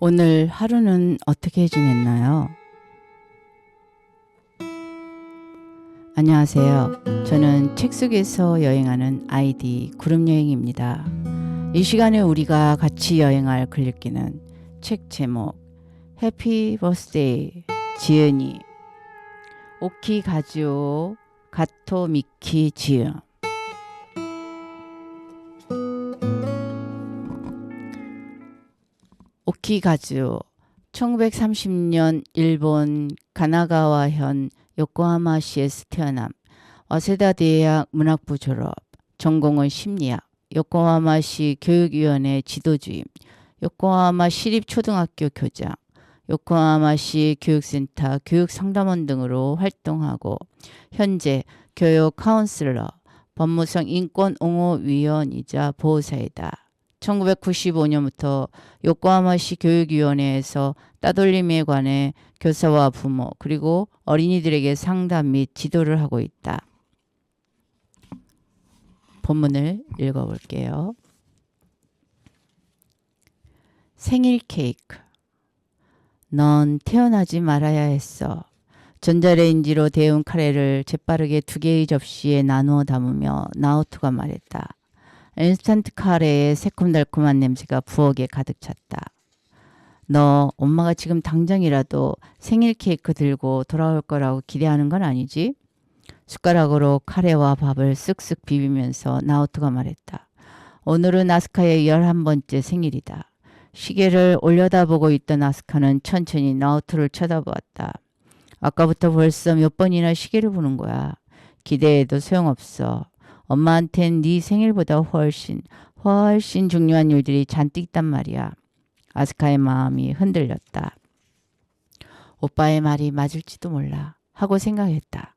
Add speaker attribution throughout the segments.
Speaker 1: 오늘 하루는 어떻게 지냈나요? 안녕하세요. 저는 책 속에서 여행하는 아이디 구름여행입니다. 이 시간에 우리가 같이 여행할 글읽기는 책 제목 해피 버스데이 지은이 오키 가즈오 가토 미키 지음. 오키 가즈오 1930년 일본 가나가와현 요코하마시에서 태어남. 와세다 대학 문학부 졸업. 전공은 심리학. 요코하마시 교육위원회 지도주임. 요코하마 시립초등학교 교장. 요코하마시 교육센터 교육상담원 등으로 활동하고 현재 교육 카운슬러, 법무성 인권옹호위원이자 보호사이다. 1995년부터 요코하마시 교육위원회에서 따돌림에 관해 교사와 부모 그리고 어린이들에게 상담 및 지도를 하고 있다. 본문을 읽어볼게요. 생일 케이크. 넌 태어나지 말아야 했어. 전자레인지로 데운 카레를 재빠르게 2개의 접시에 나누어 담으며 나오토가 말했다. 인스턴트 카레의 새콤달콤한 냄새가 부엌에 가득 찼다. 너 엄마가 지금 당장이라도 생일 케이크 들고 돌아올 거라고 기대하는 건 아니지? 숟가락으로 카레와 밥을 쓱쓱 비비면서 나오토가 말했다. 오늘은 아스카의 11번째 생일이다. 시계를 올려다보고 있던 아스카는 천천히 나오토를 쳐다보았다. 아까부터 벌써 몇 번이나 시계를 보는 거야. 기대해도 소용없어. 엄마한텐 네 생일보다 훨씬 중요한 일들이 잔뜩 있단 말이야. 아스카의 마음이 흔들렸다. 오빠의 말이 맞을지도 몰라 하고 생각했다.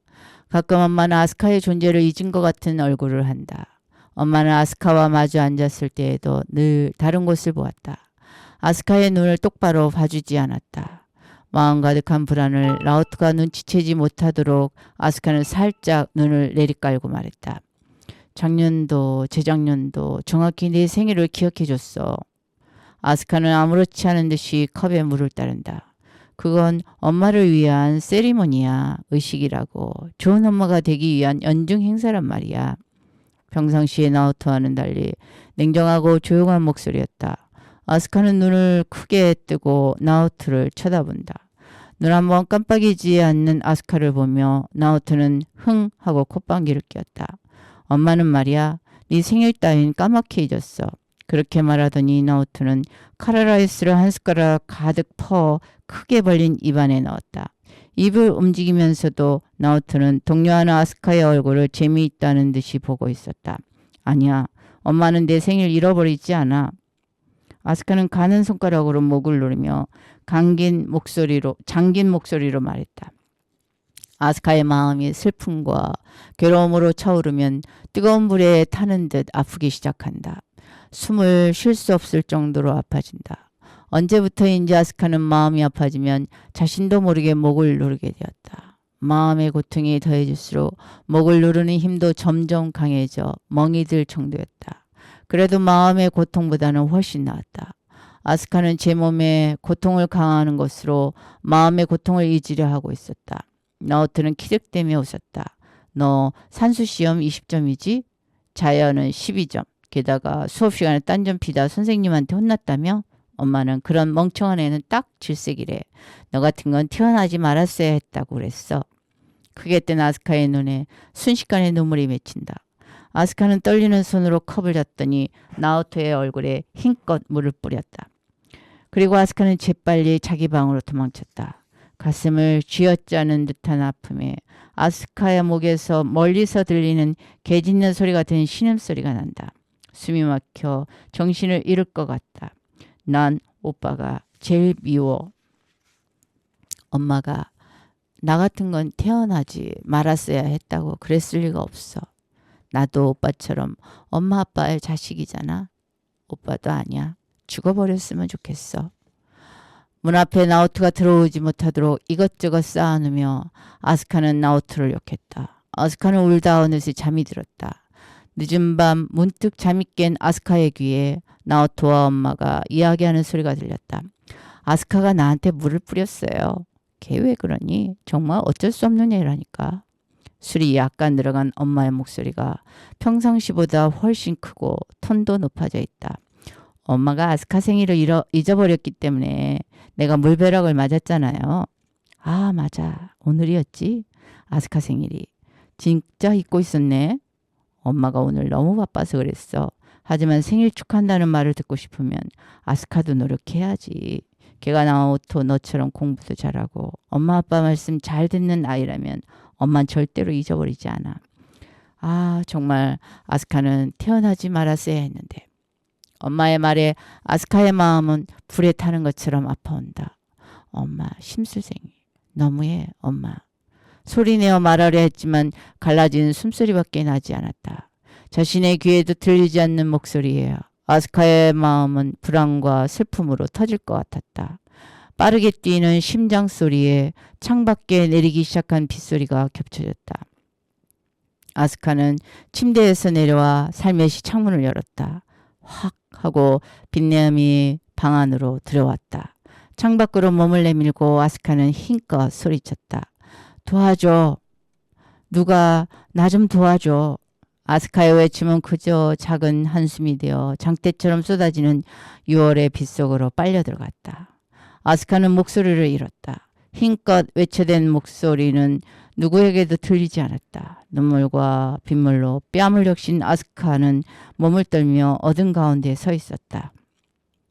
Speaker 1: 가끔 엄마는 아스카의 존재를 잊은 것 같은 얼굴을 한다. 엄마는 아스카와 마주 앉았을 때에도 늘 다른 곳을 보았다. 아스카의 눈을 똑바로 봐주지 않았다. 마음 가득한 불안을 나오토가 눈치채지 못하도록 아스카는 살짝 눈을 내리깔고 말했다. 작년도 재작년도 정확히 내 생일을 기억해줬어. 아스카는 아무렇지 않은 듯이 컵에 물을 따른다. 그건 엄마를 위한 세리머니야. 의식이라고. 좋은 엄마가 되기 위한 연중 행사란 말이야. 평상시에 나오토와는 달리 냉정하고 조용한 목소리였다. 아스카는 눈을 크게 뜨고 나오토를 쳐다본다. 눈 한번 깜빡이지 않는 아스카를 보며 나오토는 흥 하고 콧방귀를 뀌었다. 엄마는 말이야, 네 생일 따윈 까맣게 잊었어. 그렇게 말하더니 나오토는 카레라이스를 한 숟가락 가득 퍼 크게 벌린 입안에 넣었다. 입을 움직이면서도 나오토는 동요하는 아스카의 얼굴을 재미있다는 듯이 보고 있었다. 아니야, 엄마는 내 생일 잃어버리지 않아. 아스카는 가는 손가락으로 목을 누르며 장긴 목소리로 말했다. 아스카의 마음이 슬픔과 괴로움으로 차오르면 뜨거운 불에 타는 듯 아프기 시작한다. 숨을 쉴 수 없을 정도로 아파진다. 언제부터인지 아스카는 마음이 아파지면 자신도 모르게 목을 누르게 되었다. 마음의 고통이 더해질수록 목을 누르는 힘도 점점 강해져 멍이 들 정도였다. 그래도 마음의 고통보다는 훨씬 나았다. 아스카는 제 몸에 고통을 강화하는 것으로 마음의 고통을 잊으려 하고 있었다. 나오토는 키득대며 웃었다. 너 산수시험 20점이지? 자연은 12점. 게다가 수업 시간에 딴점 피다 선생님한테 혼났다며? 엄마는 그런 멍청한 애는 딱 질색이래. 너 같은 건 태어나지 말았어야 했다고 그랬어. 크게 뜬 아스카의 눈에 순식간에 눈물이 맺힌다. 아스카는 떨리는 손으로 컵을 잡더니 나오토의 얼굴에 힘껏 물을 뿌렸다. 그리고 아스카는 재빨리 자기 방으로 도망쳤다. 가슴을 쥐어짜는 듯한 아픔에 아스카의 목에서 멀리서 들리는 개 짖는 소리 같은 신음소리가 난다. 숨이 막혀 정신을 잃을 것 같다. 난 오빠가 제일 미워. 엄마가 나 같은 건 태어나지 말았어야 했다고 그랬을 리가 없어. 나도 오빠처럼 엄마 아빠의 자식이잖아. 오빠도 아니야. 죽어버렸으면 좋겠어. 문 앞에 나오토가 들어오지 못하도록 이것저것 쌓아놓으며 아스카는 나오토를 욕했다. 아스카는 울다 어느새 잠이 들었다. 늦은 밤 문득 잠이 깬 아스카의 귀에 나오토와 엄마가 이야기하는 소리가 들렸다. 아스카가 나한테 물을 뿌렸어요. 걔 왜 그러니? 정말 어쩔 수 없는 애라니까. 술이 약간 들어간 엄마의 목소리가 평상시보다 훨씬 크고 톤도 높아져 있다. 엄마가 아스카 생일을 잊어버렸기 때문에 내가 물벼락을 맞았잖아요. 아, 맞아. 오늘이었지? 아스카 생일이. 진짜 잊고 있었네. 엄마가 오늘 너무 바빠서 그랬어. 하지만 생일 축하한다는 말을 듣고 싶으면 아스카도 노력해야지. 걔가 나오토 너처럼 공부도 잘하고 엄마 아빠 말씀 잘 듣는 아이라면 엄만 절대로 잊어버리지 않아. 아, 정말 아스카는 태어나지 말았어야 했는데. 엄마의 말에 아스카의 마음은 불에 타는 것처럼 아파온다. 엄마 심술생이. 너무해 엄마. 소리내어 말하려 했지만 갈라진 숨소리밖에 나지 않았다. 자신의 귀에도 들리지 않는 목소리예요. 아스카의 마음은 불안과 슬픔으로 터질 것 같았다. 빠르게 뛰는 심장 소리에 창밖에 내리기 시작한 빗소리가 겹쳐졌다. 아스카는 침대에서 내려와 살며시 창문을 열었다. 확 하고 빗내음이 방 안으로 들어왔다. 창밖으로 몸을 내밀고 아스카는 힘껏 소리쳤다. 도와줘. 누가 나 좀 도와줘. 아스카의 외침은 그저 작은 한숨이 되어 장대처럼 쏟아지는 6월의 빗속으로 빨려 들어갔다. 아스카는 목소리를 잃었다. 힘껏 외쳐댄 목소리는 누구에게도 들리지 않았다. 눈물과 빗물로 뺨을 적신 아스카는 몸을 떨며 어둠 가운데 서 있었다.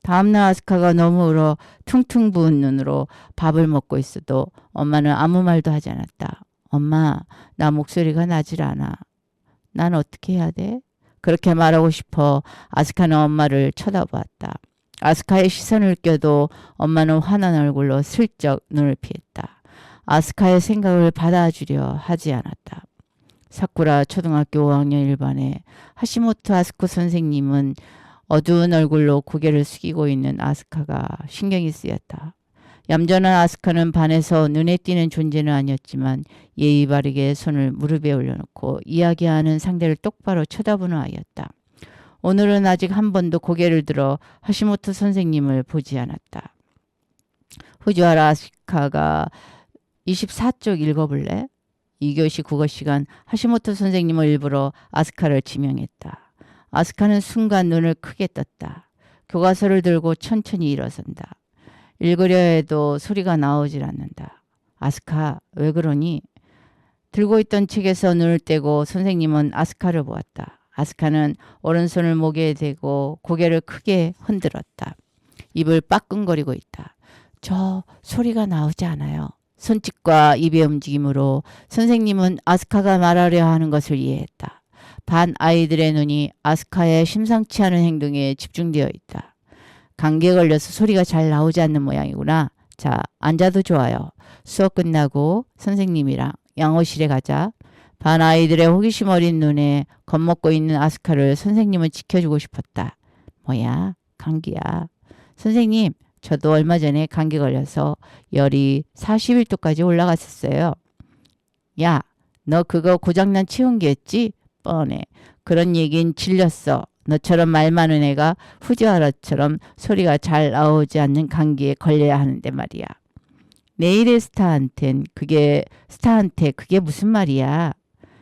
Speaker 1: 다음날 아스카가 너무 울어 퉁퉁 부은 눈으로 밥을 먹고 있어도 엄마는 아무 말도 하지 않았다. 엄마, 나 목소리가 나질 않아. 난 어떻게 해야 돼? 그렇게 말하고 싶어 아스카는 엄마를 쳐다보았다. 아스카의 시선을 껴도 엄마는 화난 얼굴로 슬쩍 눈을 피했다. 아스카의 생각을 받아주려 하지 않았다. 사쿠라 초등학교 5학년 1반의 하시모토 아스코 선생님은 어두운 얼굴로 고개를 숙이고 있는 아스카가 신경이 쓰였다. 얌전한 아스카는 반에서 눈에 띄는 존재는 아니었지만 예의 바르게 손을 무릎에 올려놓고 이야기하는 상대를 똑바로 쳐다보는 아이였다. 오늘은 아직 한 번도 고개를 들어 하시모토 선생님을 보지 않았다. 후지와라 아스카가 24쪽 읽어볼래? 2교시 국어 시간 하시모토 선생님은 일부러 아스카를 지명했다. 아스카는 순간 눈을 크게 떴다. 교과서를 들고 천천히 일어선다. 읽으려 해도 소리가 나오질 않는다. 아스카, 왜 그러니? 들고 있던 책에서 눈을 떼고 선생님은 아스카를 보았다. 아스카는 오른손을 목에 대고 고개를 크게 흔들었다. 입을 빠끈거리고 있다. 저 소리가 나오지 않아요. 손짓과 입의 움직임으로 선생님은 아스카가 말하려 하는 것을 이해했다. 반 아이들의 눈이 아스카의 심상치 않은 행동에 집중되어 있다. 감기에 걸려서 소리가 잘 나오지 않는 모양이구나. 자, 앉아도 좋아요. 수업 끝나고 선생님이랑 양호실에 가자. 반 아이들의 호기심 어린 눈에 겁먹고 있는 아스카를 선생님은 지켜주고 싶었다. 뭐야? 감기야. 선생님, 저도 얼마 전에 감기 걸려서 열이 41도까지 올라갔었어요. 야, 너 그거 고장난 치운기였지? 뻔해. 그런 얘긴 질렸어. 너처럼 말 많은 애가 후지와라처럼 소리가 잘 나오지 않는 감기에 걸려야 하는데 말이야. 내일의 스타한테 그게 무슨 말이야.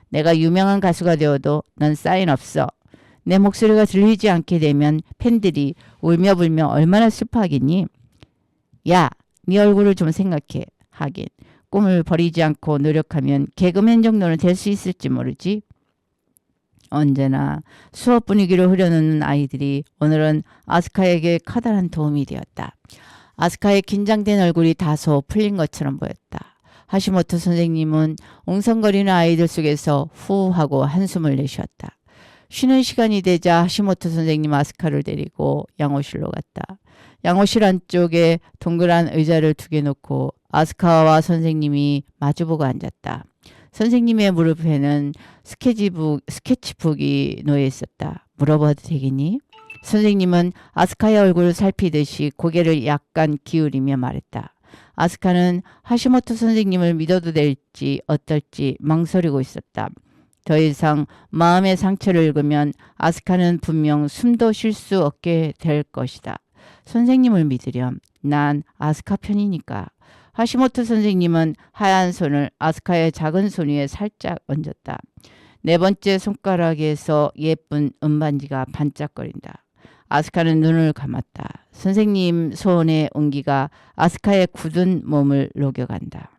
Speaker 1: 내가 유명한 가수가 되어도 넌 사인 없어. 내 목소리가 들리지 않게 되면 팬들이 울며 불며 얼마나 슬퍼하겠니? 야, 네 얼굴을 좀 생각해. 하긴 꿈을 버리지 않고 노력하면 개그맨 정도는 될 수 있을지 모르지. 언제나 수업 분위기를 흐려놓는 아이들이 오늘은 아스카에게 커다란 도움이 되었다. 아스카의 긴장된 얼굴이 다소 풀린 것처럼 보였다. 하시모토 선생님은 웅성거리는 아이들 속에서 후 하고 한숨을 내쉬었다. 쉬는 시간이 되자 하시모토 선생님 아스카를 데리고 양호실로 갔다. 양호실 안쪽에 동그란 의자를 두 개 놓고 아스카와 선생님이 마주보고 앉았다. 선생님의 무릎에는 스케치북이 놓여 있었다. 물어봐도 되겠니? 선생님은 아스카의 얼굴을 살피듯이 고개를 약간 기울이며 말했다. 아스카는 하시모토 선생님을 믿어도 될지 어떨지 망설이고 있었다. 더 이상 마음의 상처를 읽으면 아스카는 분명 숨도 쉴 수 없게 될 것이다. 선생님을 믿으렴. 난 아스카 편이니까. 하시모토 선생님은 하얀 손을 아스카의 작은 손 위에 살짝 얹었다. 네 번째 손가락에서 예쁜 은반지가 반짝거린다. 아스카는 눈을 감았다. 선생님 손의 온기가 아스카의 굳은 몸을 녹여간다.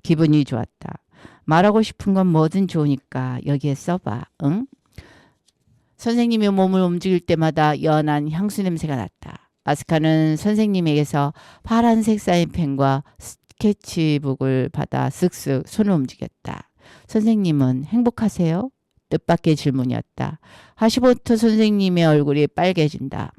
Speaker 1: 기분이 좋았다. 말하고 싶은 건 뭐든 좋으니까 여기에 써봐. 응? 선생님의 몸을 움직일 때마다 연한 향수 냄새가 났다. 아스카는 선생님에게서 파란색 사인펜과 스케치북을 받아 쓱쓱 손을 움직였다. 선생님은 행복하세요? 뜻밖의 질문이었다. 하시모토 선생님의 얼굴이 빨개진다.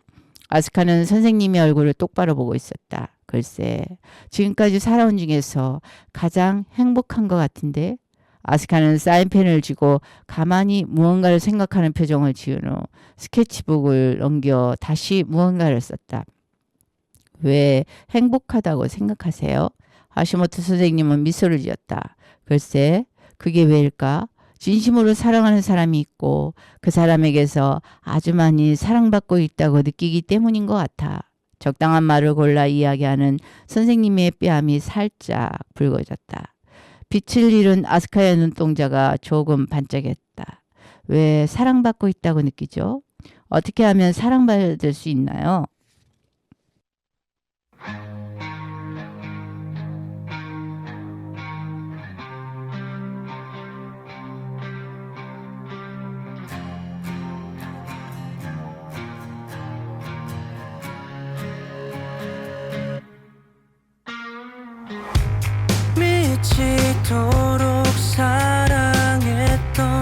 Speaker 1: 아스카는 선생님의 얼굴을 똑바로 보고 있었다. 글쎄, 지금까지 살아온 중에서 가장 행복한 것 같은데? 아스카는 사인펜을 쥐고 가만히 무언가를 생각하는 표정을 지은 후 스케치북을 넘겨 다시 무언가를 썼다. 왜 행복하다고 생각하세요? 하시모토 선생님은 미소를 지었다. 글쎄, 그게 왜일까? 진심으로 사랑하는 사람이 있고 그 사람에게서 아주 많이 사랑받고 있다고 느끼기 때문인 것 같아. 적당한 말을 골라 이야기하는 선생님의 뺨이 살짝 붉어졌다. 빛을 잃은 아스카의 눈동자가 조금 반짝였다. 왜 사랑받고 있다고 느끼죠? 어떻게 하면 사랑받을 수 있나요?
Speaker 2: 미치도록 사랑했던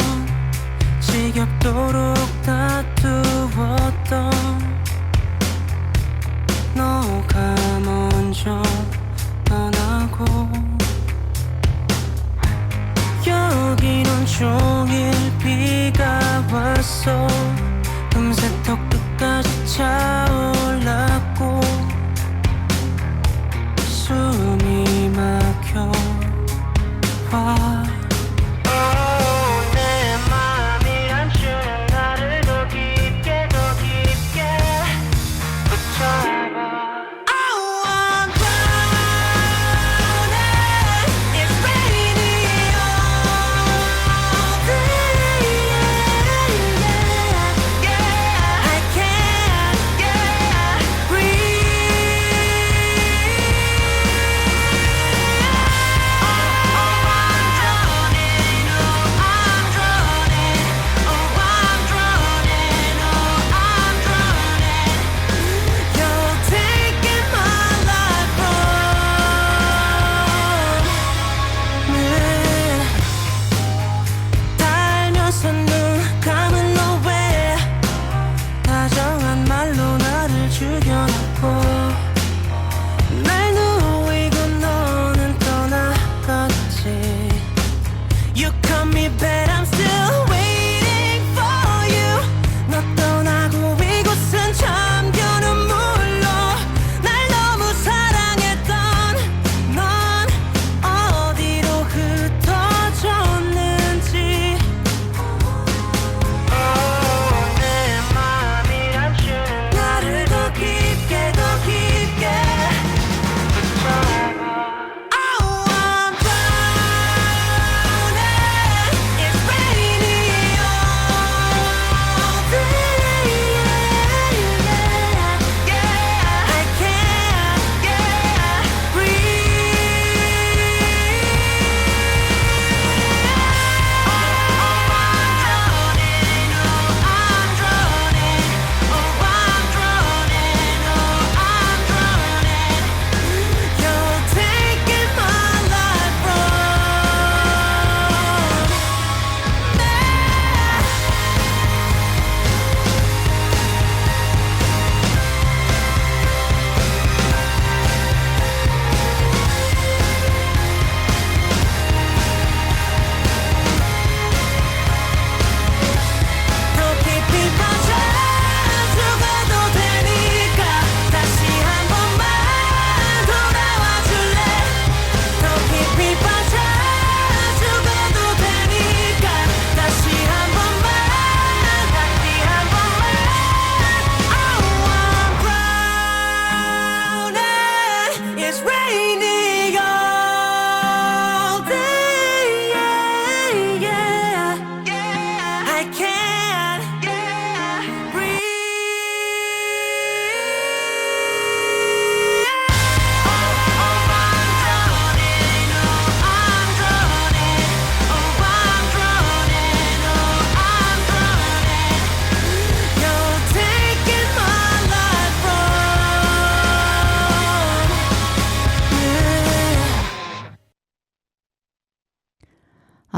Speaker 2: 지겹도록 다투었던 너가 먼저 떠나고 여긴 온종일 비가 왔어. 금세 턱 끝까지 차올랐고 숨이 막혀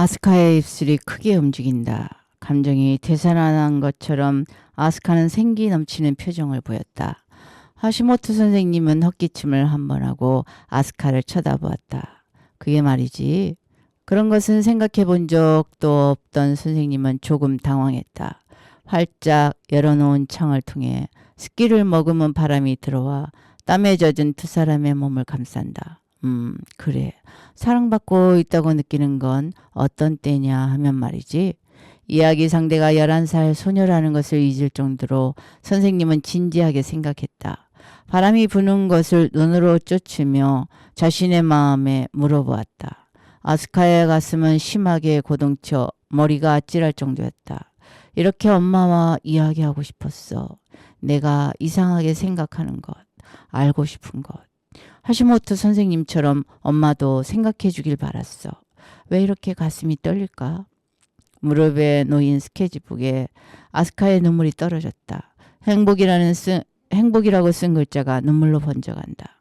Speaker 1: 아스카의 입술이 크게 움직인다. 감정이 되살아난 것처럼 아스카는 생기 넘치는 표정을 보였다. 하시모토 선생님은 헛기침을 한 번 하고 아스카를 쳐다보았다. 그게 말이지. 그런 것은 생각해 본 적도 없던 선생님은 조금 당황했다. 활짝 열어놓은 창을 통해 습기를 머금은 바람이 들어와 땀에 젖은 두 사람의 몸을 감싼다. 그래. 사랑받고 있다고 느끼는 건 어떤 때냐 하면 말이지. 이야기 상대가 11살 소녀라는 것을 잊을 정도로 선생님은 진지하게 생각했다. 바람이 부는 것을 눈으로 쫓으며 자신의 마음에 물어보았다. 아스카의 가슴은 심하게 고동쳐 머리가 아찔할 정도였다. 이렇게 엄마와 이야기하고 싶었어. 내가 이상하게 생각하는 것, 알고 싶은 것. 하시모토 선생님처럼 엄마도 생각해 주길 바랐어. 왜 이렇게 가슴이 떨릴까? 무릎에 놓인 스케치북에 아스카의 눈물이 떨어졌다. 행복이라고 쓴 글자가 눈물로 번져간다.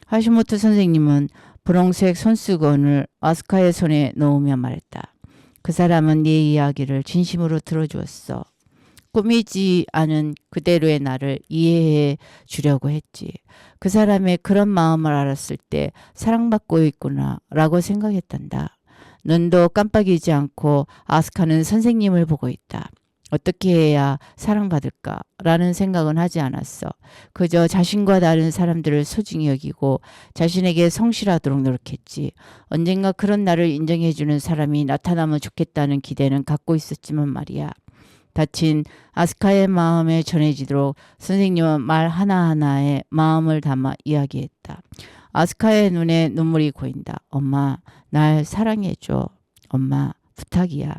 Speaker 1: 하시모토 선생님은 분홍색 손수건을 아스카의 손에 놓으며 말했다. 그 사람은 네 이야기를 진심으로 들어주었어. 꾸미지 않은 그대로의 나를 이해해 주려고 했지. 그 사람의 그런 마음을 알았을 때 사랑받고 있구나 라고 생각했단다. 눈도 깜빡이지 않고 아스카는 선생님을 보고 있다. 어떻게 해야 사랑받을까? 라는 생각은 하지 않았어. 그저 자신과 다른 사람들을 소중히 여기고 자신에게 성실하도록 노력했지. 언젠가 그런 나를 인정해주는 사람이 나타나면 좋겠다는 기대는 갖고 있었지만 말이야. 다친 아스카의 마음에 전해지도록 선생님은 말 하나하나에 마음을 담아 이야기했다. 아스카의 눈에 눈물이 고인다. 엄마, 날 사랑해줘. 엄마, 부탁이야.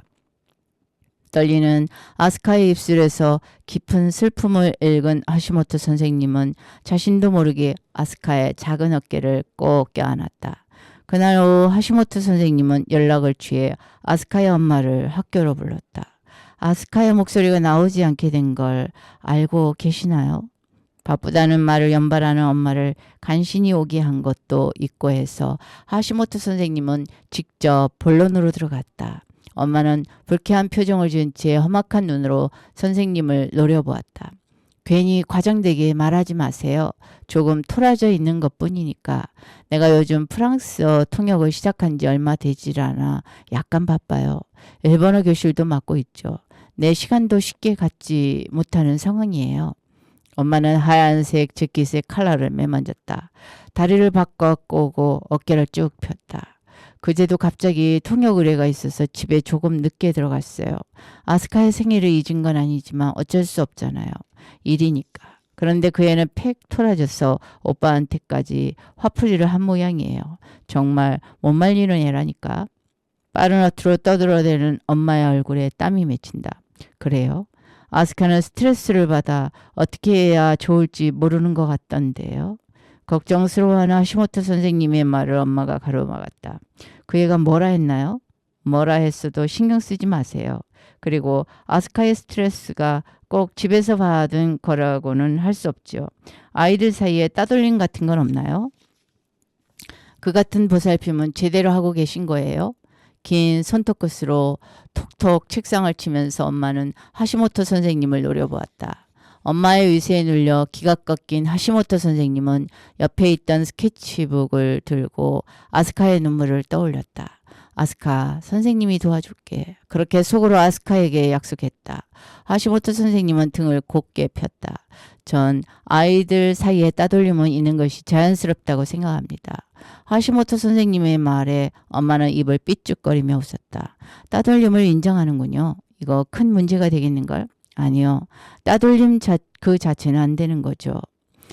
Speaker 1: 떨리는 아스카의 입술에서 깊은 슬픔을 읽은 하시모토 선생님은 자신도 모르게 아스카의 작은 어깨를 꼭 껴안았다. 그날 오후 하시모토 선생님은 연락을 취해 아스카의 엄마를 학교로 불렀다. 아스카의 목소리가 나오지 않게 된 걸 알고 계시나요? 바쁘다는 말을 연발하는 엄마를 간신히 오게 한 것도 있고 해서 하시모토 선생님은 직접 본론으로 들어갔다. 엄마는 불쾌한 표정을 지은 채 험악한 눈으로 선생님을 노려보았다. 괜히 과장되게 말하지 마세요. 조금 토라져 있는 것뿐이니까. 내가 요즘 프랑스어 통역을 시작한 지 얼마 되질 않아 약간 바빠요. 일본어 교실도 맡고 있죠. 내 시간도 쉽게 갖지 못하는 상황이에요. 엄마는 하얀색 재킷의 칼라를 매만졌다. 다리를 바꿔 꼬고 어깨를 쭉 폈다. 그제도 갑자기 통역 의뢰가 있어서 집에 조금 늦게 들어갔어요. 아스카의 생일을 잊은 건 아니지만 어쩔 수 없잖아요. 일이니까. 그런데 그 애는 팩 토라져서 오빠한테까지 화풀이를 한 모양이에요. 정말 못 말리는 애라니까. 빠른 어투로 떠들어대는 엄마의 얼굴에 땀이 맺힌다. 그래요? 아스카는 스트레스를 받아 어떻게 해야 좋을지 모르는 것 같던데요. 걱정스러워하는 하시모토 선생님의 말을 엄마가 가로막았다. 그 애가 뭐라 했나요? 뭐라 했어도 신경 쓰지 마세요. 그리고 아스카의 스트레스가 꼭 집에서 받은 거라고는 할 수 없죠. 아이들 사이에 따돌림 같은 건 없나요? 그 같은 보살핌은 제대로 하고 계신 거예요? 긴 손톱 끝으로 톡톡 책상을 치면서 엄마는 하시모토 선생님을 노려보았다. 엄마의 의세에 눌려 기가 꺾인 하시모토 선생님은 옆에 있던 스케치북을 들고 아스카의 눈물을 떠올렸다. 아스카, 선생님이 도와줄게. 그렇게 속으로 아스카에게 약속했다. 하시모토 선생님은 등을 곧게 폈다. 전 아이들 사이에 따돌림은 있는 것이 자연스럽다고 생각합니다. 하시모토 선생님의 말에 엄마는 입을 삐죽거리며 웃었다. 따돌림을 인정하는군요. 이거 큰 문제가 되겠는걸? 아니요. 따돌림 그 자체는 안 되는 거죠.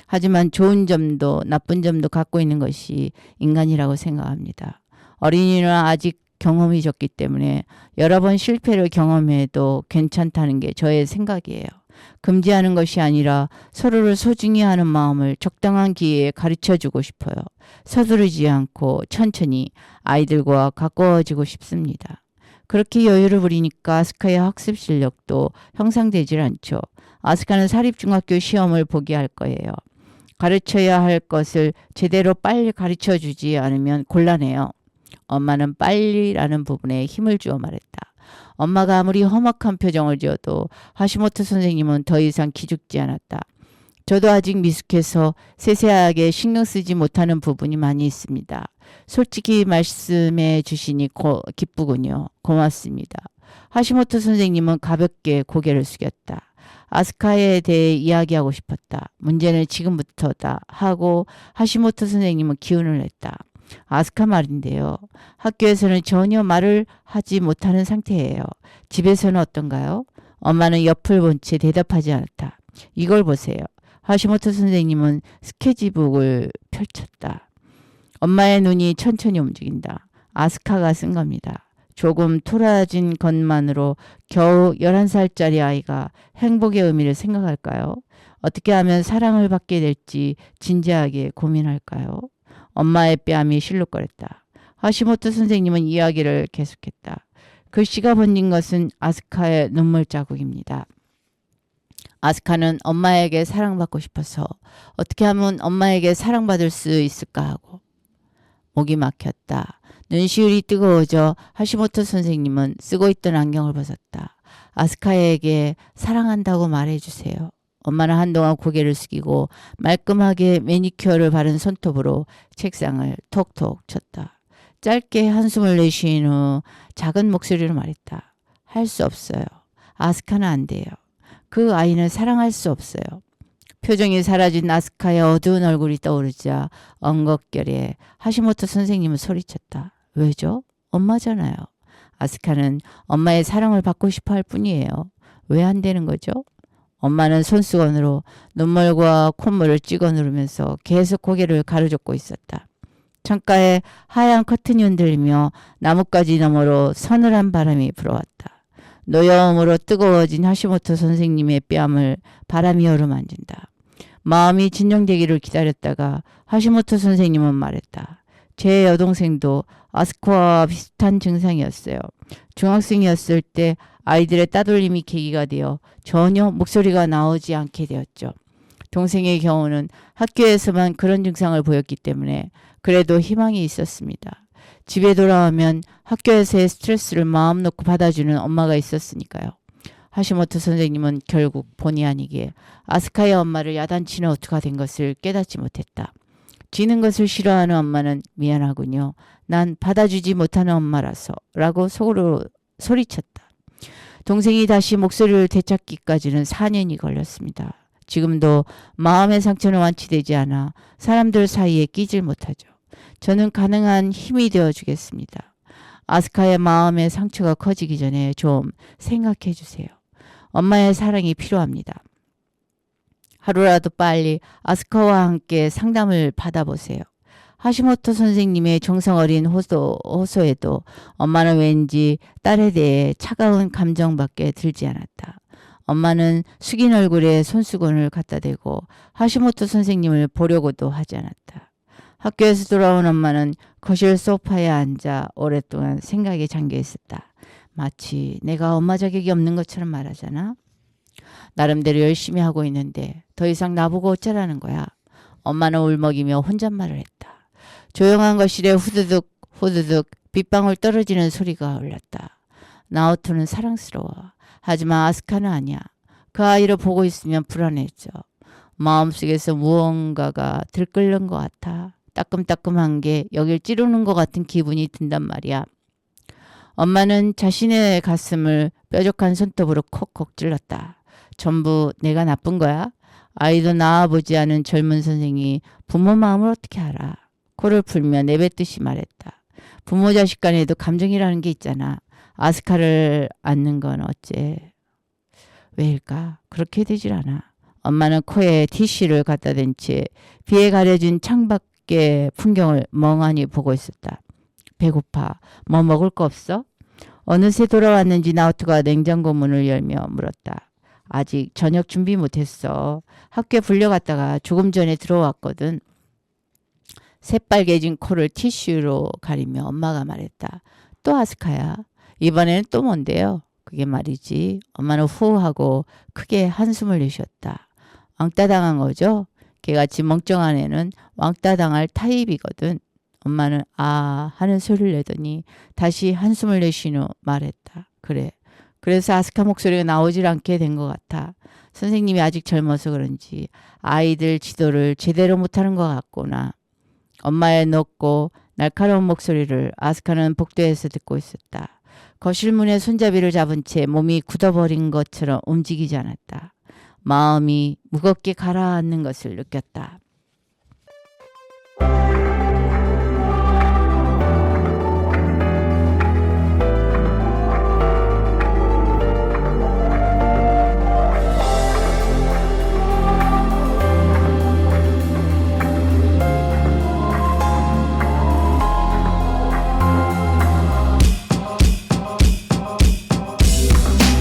Speaker 1: 하지만 좋은 점도 나쁜 점도 갖고 있는 것이 인간이라고 생각합니다. 어린이는 아직 경험이 적기 때문에 여러 번 실패를 경험해도 괜찮다는 게 저의 생각이에요. 금지하는 것이 아니라 서로를 소중히 하는 마음을 적당한 기회에 가르쳐주고 싶어요. 서두르지 않고 천천히 아이들과 가까워지고 싶습니다. 그렇게 여유를 부리니까 아스카의 학습 실력도 형상되질 않죠. 아스카는 사립중학교 시험을 보게 할 거예요. 가르쳐야 할 것을 제대로 빨리 가르쳐주지 않으면 곤란해요. 엄마는 빨리라는 부분에 힘을 주어 말했다. 엄마가 아무리 험악한 표정을 지어도 하시모토 선생님은 더 이상 기죽지 않았다. 저도 아직 미숙해서 세세하게 신경 쓰지 못하는 부분이 많이 있습니다. 솔직히 말씀해 주시니 기쁘군요. 고맙습니다. 하시모토 선생님은 가볍게 고개를 숙였다. 아스카에 대해 이야기하고 싶었다. 문제는 지금부터다 하고 하시모토 선생님은 기운을 냈다. 아스카 말인데요. 학교에서는 전혀 말을 하지 못하는 상태예요. 집에서는 어떤가요? 엄마는 옆을 본 채 대답하지 않았다. 이걸 보세요. 하시모토 선생님은 스케치북을 펼쳤다. 엄마의 눈이 천천히 움직인다. 아스카가 쓴 겁니다. 조금 토라진 것만으로 겨우 11살짜리 아이가 행복의 의미를 생각할까요? 어떻게 하면 사랑을 받게 될지 진지하게 고민할까요? 엄마의 뺨이 실룩거렸다. 하시모토 선생님은 이야기를 계속했다. 글씨가 번진 것은 아스카의 눈물 자국입니다. 아스카는 엄마에게 사랑받고 싶어서 어떻게 하면 엄마에게 사랑받을 수 있을까 하고 목이 막혔다. 눈시울이 뜨거워져 하시모토 선생님은 쓰고 있던 안경을 벗었다. 아스카에게 사랑한다고 말해주세요. 엄마는 한동안 고개를 숙이고 말끔하게 매니큐어를 바른 손톱으로 책상을 톡톡 쳤다. 짧게 한숨을 내쉰 후 작은 목소리로 말했다. 할 수 없어요. 아스카는 안 돼요. 그 아이는 사랑할 수 없어요. 표정이 사라진 아스카의 어두운 얼굴이 떠오르자 엉겁결에 하시모토 선생님은 소리쳤다. 왜죠? 엄마잖아요. 아스카는 엄마의 사랑을 받고 싶어 할 뿐이에요. 왜 안 되는 거죠? 엄마는 손수건으로 눈물과 콧물을 찍어 누르면서 계속 고개를 가로젓고 있었다. 창가에 하얀 커튼이 흔들리며 나뭇가지 너머로 서늘한 바람이 불어왔다. 노여움으로 뜨거워진 하시모토 선생님의 뺨을 바람이 어루만진다. 마음이 진정되기를 기다렸다가 하시모토 선생님은 말했다. 제 여동생도 아스카와 비슷한 증상이었어요. 중학생이었을 때 아이들의 따돌림이 계기가 되어 전혀 목소리가 나오지 않게 되었죠. 동생의 경우는 학교에서만 그런 증상을 보였기 때문에 그래도 희망이 있었습니다. 집에 돌아오면 학교에서의 스트레스를 마음 놓고 받아주는 엄마가 있었으니까요. 하시모토 선생님은 결국 본의 아니게 아스카의 엄마를 야단치는 어투가 된 것을 깨닫지 못했다. 지는 것을 싫어하는 엄마는 미안하군요. 난 받아주지 못하는 엄마라서 라고 속으로 소리쳤다. 동생이 다시 목소리를 되찾기까지는 4년이 걸렸습니다. 지금도 마음의 상처는 완치되지 않아 사람들 사이에 끼질 못하죠. 저는 가능한 힘이 되어주겠습니다. 아스카의 마음의 상처가 커지기 전에 좀 생각해 주세요. 엄마의 사랑이 필요합니다. 하루라도 빨리 아스카와 함께 상담을 받아보세요. 하시모토 선생님의 정성 어린 호소에도 엄마는 왠지 딸에 대해 차가운 감정밖에 들지 않았다. 엄마는 숙인 얼굴에 손수건을 갖다 대고 하시모토 선생님을 보려고도 하지 않았다. 학교에서 돌아온 엄마는 거실 소파에 앉아 오랫동안 생각에 잠겨 있었다. 마치 내가 엄마 자격이 없는 것처럼 말하잖아. 나름대로 열심히 하고 있는데 더 이상 나보고 어쩌라는 거야. 엄마는 울먹이며 혼잣말을 했다. 조용한 거실에 후두둑 후두둑 빗방울 떨어지는 소리가 울렸다. 나오토는 사랑스러워. 하지만 아스카는 아니야. 그 아이를 보고 있으면 불안해져. 마음속에서 무언가가 들끓는 것 같아. 따끔따끔한 게 여길 찌르는 것 같은 기분이 든단 말이야. 엄마는 자신의 가슴을 뾰족한 손톱으로 콕콕 찔렀다. 전부 내가 나쁜 거야? 아이도 낳아보지 않은 젊은 선생이 부모 마음을 어떻게 알아? 코를 풀며 내뱉듯이 말했다. 부모 자식 간에도 감정이라는 게 있잖아. 아스카를 안는 건 어째? 왜일까? 그렇게 되질 않아. 엄마는 코에 티슈를 갖다 댄 채 비에 가려진 창밖의 풍경을 멍하니 보고 있었다. 배고파. 뭐 먹을 거 없어? 어느새 돌아왔는지 나오토가 냉장고 문을 열며 물었다. 아직 저녁 준비 못했어. 학교에 불려갔다가 조금 전에 들어왔거든. 새빨개진 코를 티슈로 가리며 엄마가 말했다. 또 아스카야. 이번에는 또 뭔데요? 그게 말이지. 엄마는 후하고 크게 한숨을 내쉬었다. 왕따 당한 거죠? 개같이 멍청한 애는 왕따 당할 타입이거든. 엄마는 아 하는 소리를 내더니 다시 한숨을 내쉰 후 말했다. 그래. 그래서 아스카 목소리가 나오질 않게 된 것 같아. 선생님이 아직 젊어서 그런지 아이들 지도를 제대로 못하는 것 같구나. 엄마의 높고 날카로운 목소리를 아스카는 복도에서 듣고 있었다. 거실 문에 손잡이를 잡은 채 몸이 굳어버린 것처럼 움직이지 않았다. 마음이 무겁게 가라앉는 것을 느꼈다.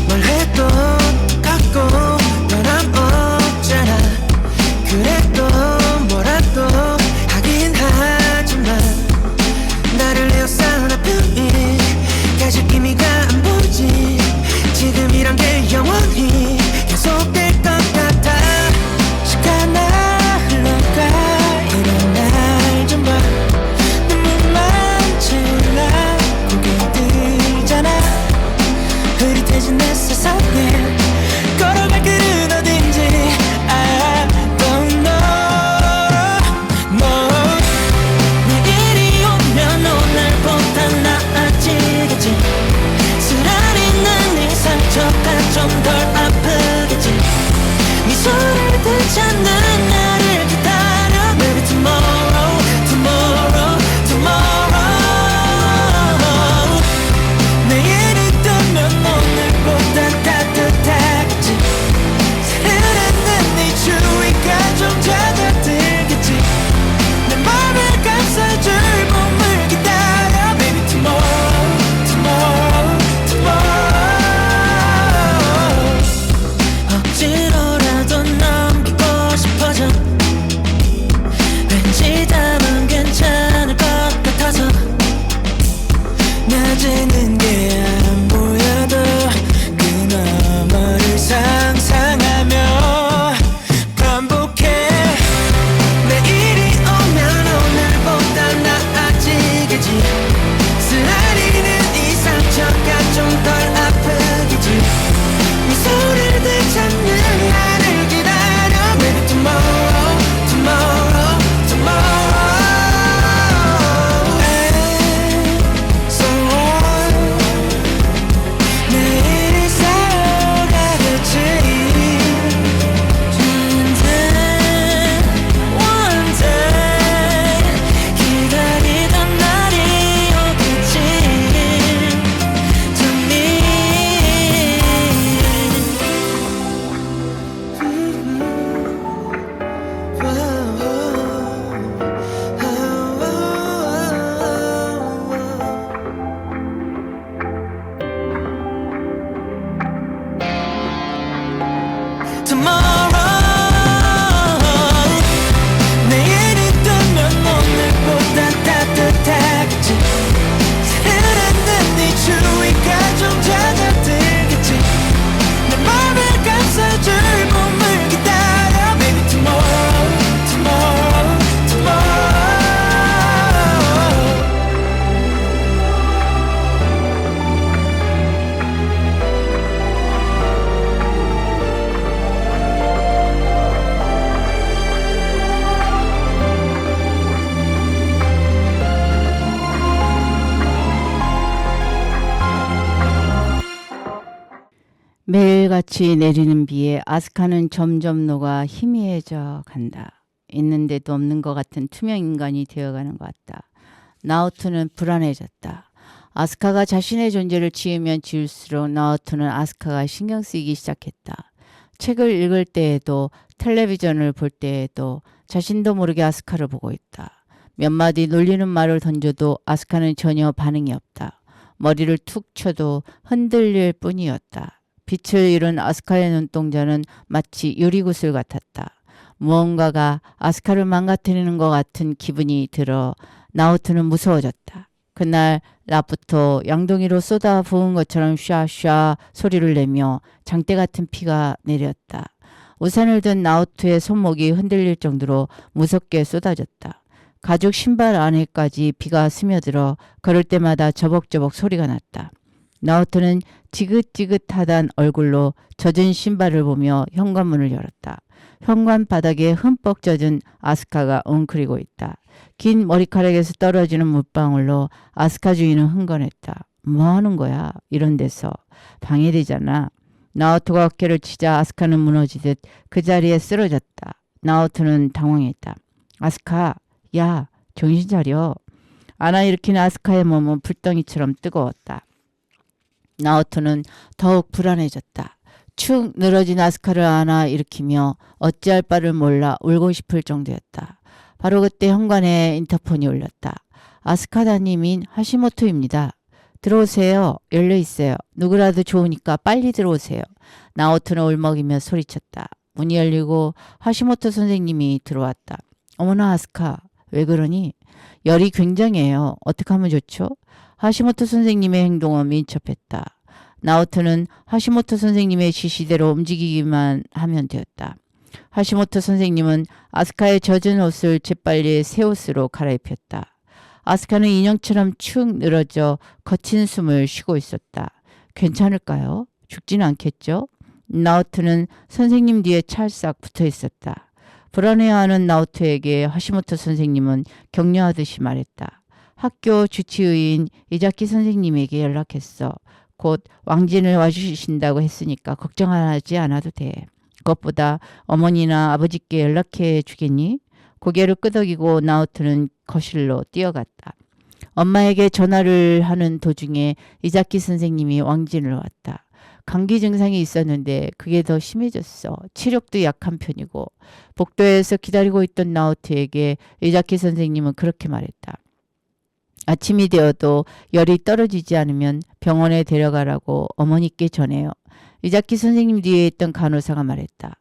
Speaker 2: 뭘 해도 똑같고 변함 없잖아. 그래도 뭐라도 하긴 하지만 나를 에워싼 아픔이 가질 의미가 안 보이지. 지금이란 게 영원히 계속될 것 같아. 시간아 흘러가 이런 날 좀 봐. 눈물만 채울라 고개 들잖아. 흐릿해진 내 세상에 걸어갈 길은 어딘지 I don't know. No. 내일이 오면 오늘보다 나아지겠지. 쓰라리는 네 상처가 좀 덜 아프겠지. 미소를 듣지 않는 나를 기다려. Maybe tomorrow, tomorrow, tomorrow. 내일이 뜨면 오늘보다 따뜻하겠지. 새로운 네 주위가 좀 잦아들겠지. 내 맘을 감싸줄 봄을 기다려. Maybe tomorrow, tomorrow, tomorrow. 억지로라도 넘기고 싶어져. 왠지 답은 괜찮을 것 같아서. 낮에는 게 안 보여도 그 너머를 상상하며 반복해. 내일이 오면 오늘보다 나아지겠지. 쓰라리는 이 상처가 좀 덜 아프겠지. 미소를 듣지 않는 나를 기다려. Maybe tomorrow, tomorrow, tomorrow. And so on. 내일이 쌓여가겠지. One day 기다리던 날이 오겠지. To me. Tomorrow. 내일이 뜨면 오늘보다 따뜻하겠지. 새로운 네 주위가 좀 잦아들겠지. 내 맘을 감싸줄 봄을 기다려. Maybe tomorrow, tomorrow, tomorrow.
Speaker 1: 매일같이 내리는 비에 아스카는 점점 녹아 희미해져 간다. 있는데도 없는 것 같은 투명 인간이 되어가는 것 같다. 나오토는 불안해졌다. 아스카가 자신의 존재를 지으면 지을수록 나오토는 아스카가 신경 쓰이기 시작했다. 책을 읽을 때에도 텔레비전을 볼 때에도 자신도 모르게 아스카를 보고 있다. 몇 마디 놀리는 말을 던져도 아스카는 전혀 반응이 없다. 머리를 툭 쳐도 흔들릴 뿐이었다. 빛을 잃은 아스카의 눈동자는 마치 유리구슬 같았다. 무언가가 아스카를 망가뜨리는 것 같은 기분이 들어 나오토는 무서워졌다. 그날 낮부터 양동이로 쏟아 부은 것처럼 샤샤 소리를 내며 장대 같은 피가 내렸다. 우산을 든 나오토의 손목이 흔들릴 정도로 무섭게 쏟아졌다. 가죽 신발 안에까지 비가 스며들어 걸을 때마다 저벅저벅 소리가 났다. 나우토는 지긋지긋하단 얼굴로 젖은 신발을 보며 현관문을 열었다. 현관 바닥에 흠뻑 젖은 아스카가 웅크리고 있다. 긴 머리카락에서 떨어지는 물방울로 아스카 주인은 흥건했다. 뭐 하는 거야? 이런 데서. 방해되잖아. 나오토가 어깨를 치자 아스카는 무너지듯 그 자리에 쓰러졌다. 나오토는 당황했다. 아스카, 야, 정신 차려. 안아 일으킨 아스카의 몸은 불덩이처럼 뜨거웠다. 나오토는 더욱 불안해졌다. 축 늘어진 아스카를 안아 일으키며 어찌할 바를 몰라 울고 싶을 정도였다. 바로 그때 현관에 인터폰이 울렸다. 아스카다님인 하시모토입니다. 들어오세요. 열려 있어요. 누구라도 좋으니까 빨리 들어오세요. 나오토는 울먹이며 소리쳤다. 문이 열리고 하시모토 선생님이 들어왔다. 어머나 아스카, 왜 그러니? 열이 굉장해요. 어떻게 하면 좋죠? 하시모토 선생님의 행동은 민첩했다. 나오토는 하시모토 선생님의 지시대로 움직이기만 하면 되었다. 하시모토 선생님은 아스카의 젖은 옷을 재빨리 새 옷으로 갈아입혔다. 아스카는 인형처럼 축 늘어져 거친 숨을 쉬고 있었다. 괜찮을까요? 죽지는 않겠죠? 나오토는 선생님 뒤에 찰싹 붙어 있었다. 불안해하는 나오토에게 하시모토 선생님은 격려하듯이 말했다. 학교 주치의인 이자키 선생님에게 연락했어. 곧 왕진을 와주신다고 했으니까 걱정하지 않아도 돼. 그것보다 어머니나 아버지께 연락해 주겠니? 고개를 끄덕이고 나오토는 거실로 뛰어갔다. 엄마에게 전화를 하는 도중에 이자키 선생님이 왕진을 왔다. 감기 증상이 있었는데 그게 더 심해졌어. 치력도 약한 편이고. 복도에서 기다리고 있던 나오토에게 이자키 선생님은 그렇게 말했다. 아침이 되어도 열이 떨어지지 않으면 병원에 데려가라고 어머니께 전해요. 이자키 선생님 뒤에 있던 간호사가 말했다.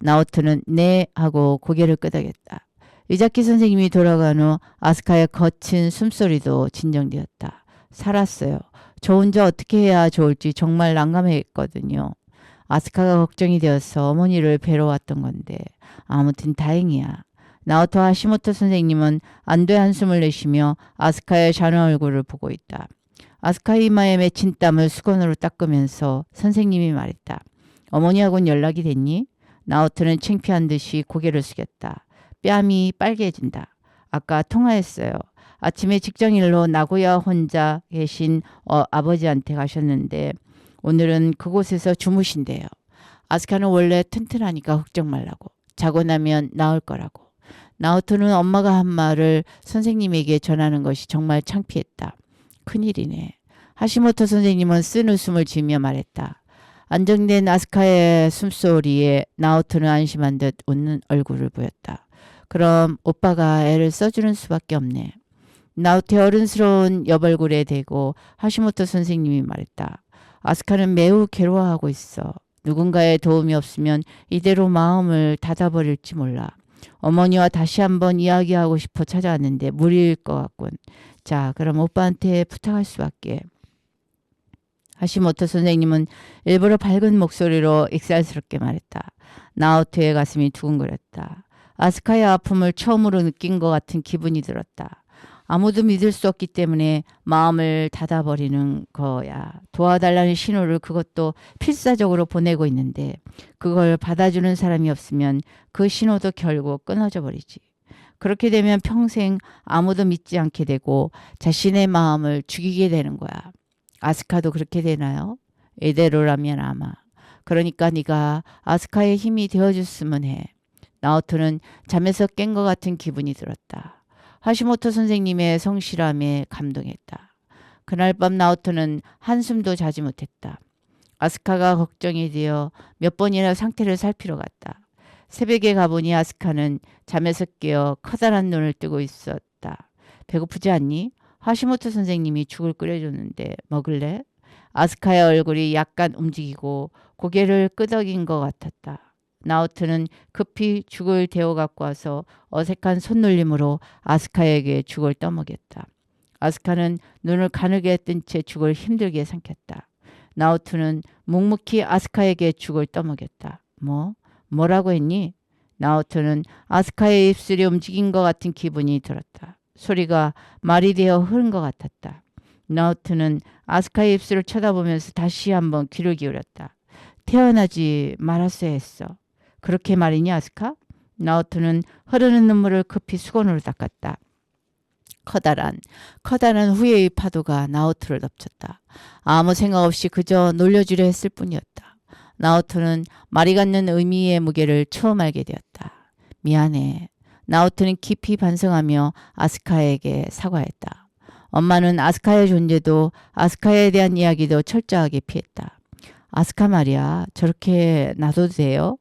Speaker 1: 나오토는 네 하고 고개를 끄덕였다. 이자키 선생님이 돌아간 후 아스카의 거친 숨소리도 진정되었다. 살았어요. 저 혼자 어떻게 해야 좋을지 정말 난감했거든요. 아스카가 걱정이 되어서 어머니를 뵈러 왔던 건데 아무튼 다행이야. 나오토 하시모토 선생님은 안도의 한숨을 내쉬며 아스카의 자는 얼굴을 보고 있다. 아스카의 이마에 맺힌 땀을 수건으로 닦으면서 선생님이 말했다. 어머니하고는 연락이 됐니? 나오토는 창피한 듯이 고개를 숙였다. 뺨이 빨개진다. 아까 통화했어요. 아침에 직장일로 나고야 혼자 계신 아버지한테 가셨는데 오늘은 그곳에서 주무신대요. 아스카는 원래 튼튼하니까 걱정 말라고. 자고 나면 나을 거라고. 나오토는 엄마가 한 말을 선생님에게 전하는 것이 정말 창피했다. 큰일이네. 하시모토 선생님은 쓴 웃음을 지으며 말했다. 안정된 아스카의 숨소리에 나오토는 안심한 듯 웃는 얼굴을 보였다. 그럼 오빠가 애를 써주는 수밖에 없네. 나오토의 어른스러운 옆얼굴에 대고 하시모토 선생님이 말했다. 아스카는 매우 괴로워하고 있어. 누군가의 도움이 없으면 이대로 마음을 닫아버릴지 몰라. 어머니와 다시 한번 이야기하고 싶어 찾아왔는데 무리일 것 같군. 자, 그럼 오빠한테 부탁할 수밖에. 하시모토 선생님은 일부러 밝은 목소리로 익살스럽게 말했다. 나오토의 가슴이 두근거렸다. 아스카의 아픔을 처음으로 느낀 것 같은 기분이 들었다. 아무도 믿을 수 없기 때문에 마음을 닫아버리는 거야. 도와달라는 신호를 그것도 필사적으로 보내고 있는데 그걸 받아주는 사람이 없으면 그 신호도 결국 끊어져 버리지. 그렇게 되면 평생 아무도 믿지 않게 되고 자신의 마음을 죽이게 되는 거야. 아스카도 그렇게 되나요? 이대로라면 아마. 그러니까 네가 아스카의 힘이 되어줬으면 해. 나오토는 잠에서 깬 것 같은 기분이 들었다. 하시모토 선생님의 성실함에 감동했다. 그날 밤 나오토는 한숨도 자지 못했다. 아스카가 걱정이 되어 몇 번이나 상태를 살피러 갔다. 새벽에 가보니 아스카는 잠에서 깨어 커다란 눈을 뜨고 있었다. 배고프지 않니? 하시모토 선생님이 죽을 끓여줬는데 먹을래? 아스카의 얼굴이 약간 움직이고 고개를 끄덕인 것 같았다. 나오토는 급히 죽을 데워 갖고 와서 어색한 손놀림으로 아스카에게 죽을 떠먹였다. 아스카는 눈을 가늘게 뜬 채 죽을 힘들게 삼켰다. 나오토는 묵묵히 아스카에게 죽을 떠먹였다. 뭐라고 했니? 나오토는 아스카의 입술이 움직인 것 같은 기분이 들었다. 소리가 말이 되어 흐른 것 같았다. 나오토는 아스카의 입술을 쳐다보면서 다시 한번 귀를 기울였다. 태어나지 말았어야 했어. 그렇게 말이니 아스카? 나오토는 흐르는 눈물을 급히 수건으로 닦았다. 커다란 후회의 파도가 나오토를 덮쳤다. 아무 생각 없이 그저 놀려주려 했을 뿐이었다. 나오토는 말이 갖는 의미의 무게를 처음 알게 되었다. 미안해. 나오토는 깊이 반성하며 아스카에게 사과했다. 엄마는 아스카의 존재도 아스카에 대한 이야기도 철저하게 피했다. 아스카 말이야. 저렇게 놔둬도 돼요?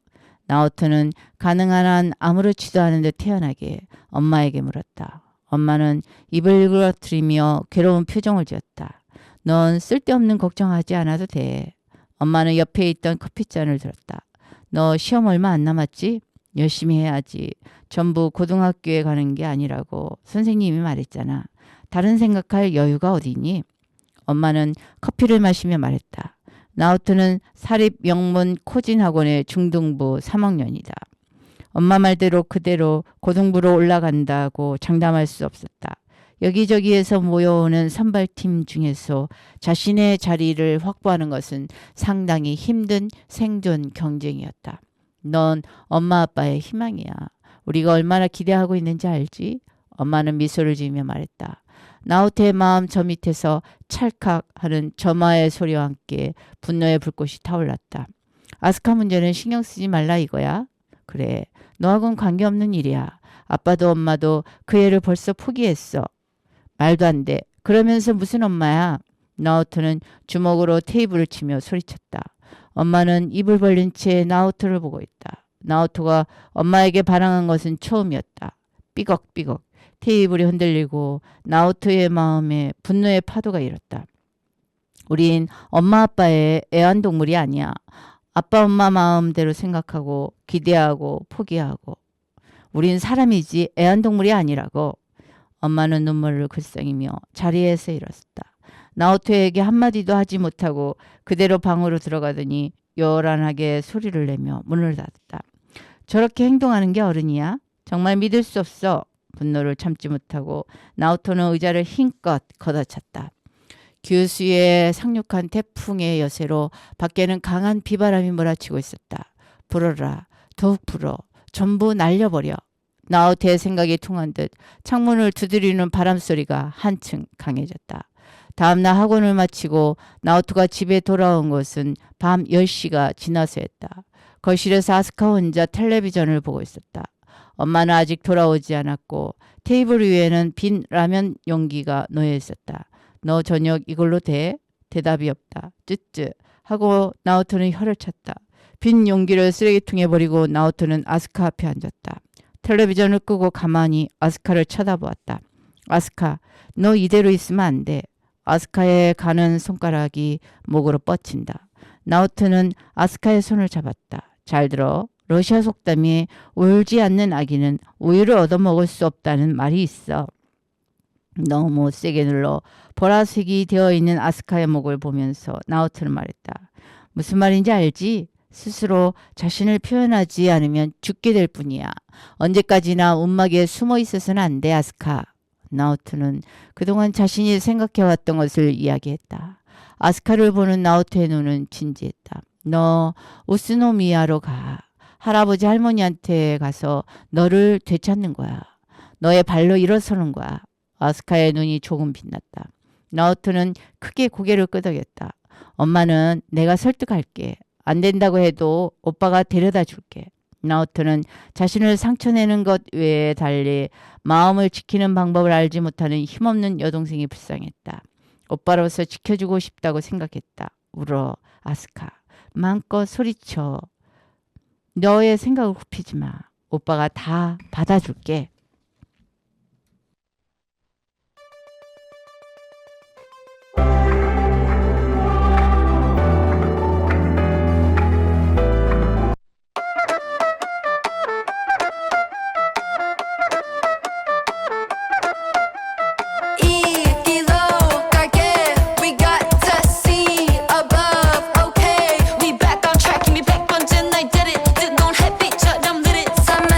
Speaker 1: 나오토는 가능한 한 아무렇지도 않은 듯 태연하게 엄마에게 물었다. 엄마는 입을 그러뜨리며 괴로운 표정을 지었다. 넌 쓸데없는 걱정하지 않아도 돼. 엄마는 옆에 있던 커피잔을 들었다. 너 시험 얼마 안 남았지? 열심히 해야지. 전부 고등학교에 가는 게 아니라고 선생님이 말했잖아. 다른 생각할 여유가 어디니? 엄마는 커피를 마시며 말했다. 나오토는 사립 명문 코진 학원의 중등부 3학년이다. 엄마 말대로 그대로 고등부로 올라간다고 장담할 수 없었다. 여기저기에서 모여오는 선발팀 중에서 자신의 자리를 확보하는 것은 상당히 힘든 생존 경쟁이었다. 넌 엄마 아빠의 희망이야. 우리가 얼마나 기대하고 있는지 알지? 엄마는 미소를 지으며 말했다. 나오토의 마음 저 밑에서 찰칵 하는 점화의 소리와 함께 분노의 불꽃이 타올랐다. 아스카 문제는 신경 쓰지 말라 이거야? 그래, 너하고는 관계없는 일이야. 아빠도 엄마도 그 애를 벌써 포기했어. 말도 안 돼. 그러면서 무슨 엄마야? 나오토는 주먹으로 테이블을 치며 소리쳤다. 엄마는 입을 벌린 채 나오토를 보고 있다. 나오토가 엄마에게 반항한 것은 처음이었다. 삐걱삐걱. 테이블이 흔들리고 나오토의 마음에 분노의 파도가 일었다. 우린 엄마 아빠의 애완동물이 아니야. 아빠 엄마 마음대로 생각하고 기대하고 포기하고. 우린 사람이지 애완동물이 아니라고. 엄마는 눈물을 글썽이며 자리에서 일었다. 나오토에게 한마디도 하지 못하고 그대로 방으로 들어가더니 요란하게 소리를 내며 문을 닫았다. 저렇게 행동하는 게 어른이야? 정말 믿을 수 없어. 분노를 참지 못하고 나오토는 의자를 힘껏 걷어찼다. 교수의 상륙한 태풍의 여세로 밖에는 강한 비바람이 몰아치고 있었다. 불어라. 더욱 불어. 전부 날려버려. 나오토의 생각이 통한 듯 창문을 두드리는 바람소리가 한층 강해졌다. 다음날 학원을 마치고 나오토가 집에 돌아온 것은 밤 10시가 지나서였다. 거실에서 아스카 혼자 텔레비전을 보고 있었다. 엄마는 아직 돌아오지 않았고 테이블 위에는 빈 라면 용기가 놓여 있었다. 너 저녁 이걸로 돼? 대답이 없다. 쯔쯔 하고 나오토는 혀를 찼다. 빈 용기를 쓰레기통에 버리고 나오토는 아스카 앞에 앉았다. 텔레비전을 끄고 가만히 아스카를 쳐다보았다. 아스카, 너 이대로 있으면 안 돼. 아스카의 가는 손가락이 목으로 뻗친다. 나오토는 아스카의 손을 잡았다. 잘 들어. 러시아 속담에 울지 않는 아기는 우유를 얻어먹을 수 없다는 말이 있어. 너무 세게 눌러 보라색이 되어 있는 아스카의 목을 보면서 나오토는 말했다. 무슨 말인지 알지? 스스로 자신을 표현하지 않으면 죽게 될 뿐이야. 언제까지나 움막에 숨어 있어서는 안 돼, 아스카. 나오토는 그동안 자신이 생각해왔던 것을 이야기했다. 아스카를 보는 나오토의 눈은 진지했다. 너 우스노미야로 가. 할아버지 할머니한테 가서 너를 되찾는 거야. 너의 발로 일어서는 거야. 아스카의 눈이 조금 빛났다. 나오토는 크게 고개를 끄덕였다. 엄마는 내가 설득할게. 안 된다고 해도 오빠가 데려다 줄게. 나오토는 자신을 상처내는 것 외에 달리 마음을 지키는 방법을 알지 못하는 힘없는 여동생이 불쌍했다. 오빠로서 지켜주고 싶다고 생각했다. 울어, 아스카. 마음껏 소리쳐. 너의 생각을 굽히지 마. 오빠가 다 받아줄게.
Speaker 3: Some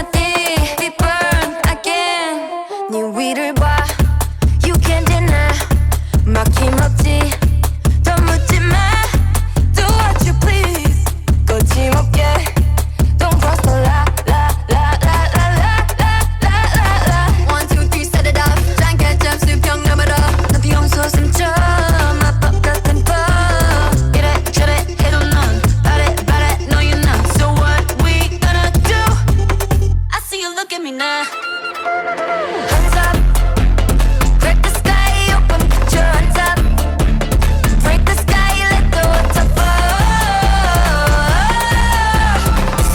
Speaker 3: at me now. Hands up, break the sky open, put your hands up. Break the sky, let the water fall.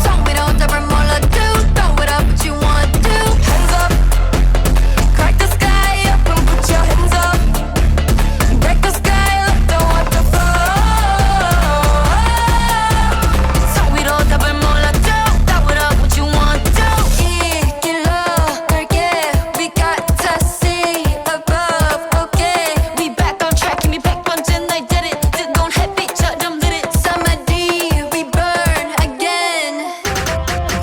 Speaker 3: Song we don't ever more do. Throw it up what you want to. Hands up, crack the sky open, put your hands up. Break the sky, let the water fall. Song we don't ever more do. Throw it up what you want to. 이 길로 갈게. We got to see above. Okay, we back on track. Give me back 번째 날 did it. 뜨거운 햇빛처럼 lit it. Summer D, we burn again.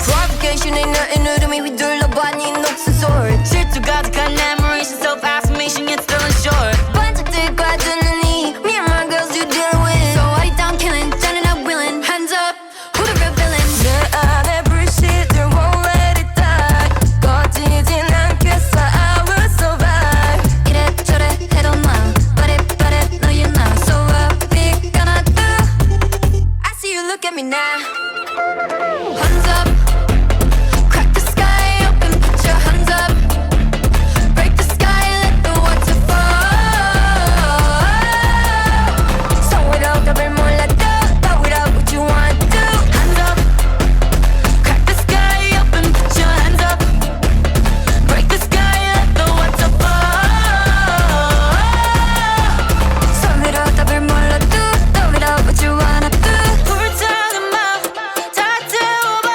Speaker 3: Provocation ain't nothing new to me. We 둘러봐 네 녹슨 sword. 질투 가득한 admiration, self-affirmation yet still unsure. 반짝들과 두눈이 me and my girls you deal with. So I down killing, turning up willing. Hands up, who the real villain? 내 안에 불씨들 won't let it die. 꺼지진 않겠어, I will survive. 이래저래 해도 나 빠릿빠릿 너의 나. So what we gonna do? I see you look at me now. Hands up, crack the sky open, put your hands up. Break the sky, let the water fall. So it all double more let go. Throw it out what you want to. Hands up, crack the sky open, put your hands up. Break the sky, let the water fall. So it all double more let go. Throw it out what you wanna do. 불타는 맘 다 태워봐.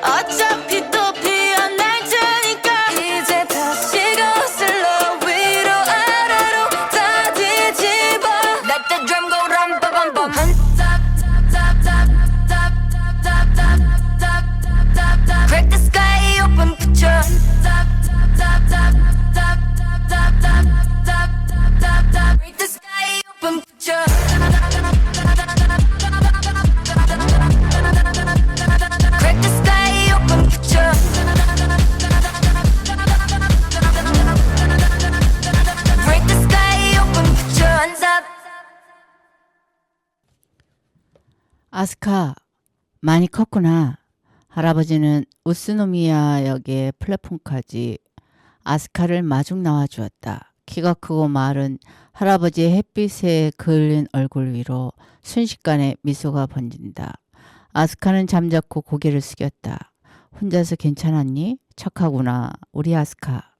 Speaker 3: 어차피 또 피어날 테니까. 이제 다시 거슬러 위로 아래로 다 뒤집어. Let the drum go rum bum bum bum. Tap tap tap tap tap tap tap tap tap tap. Break the sky open, put your tap tap tap tap tap tap tap tap tap tap. Break the sky open, put your. Break the sky open, put your. Break the sky open, put your hands up.
Speaker 1: 아스카, 많이 컸구나. 할아버지는 우스노미야 역의 플랫폼까지 아스카를 마중 나와 주었다. 키가 크고 마른 할아버지의 햇빛에 그을린 얼굴 위로 순식간에 미소가 번진다. 아스카는 잠자코 고개를 숙였다. 혼자서 괜찮았니? 착하구나. 우리 아스카.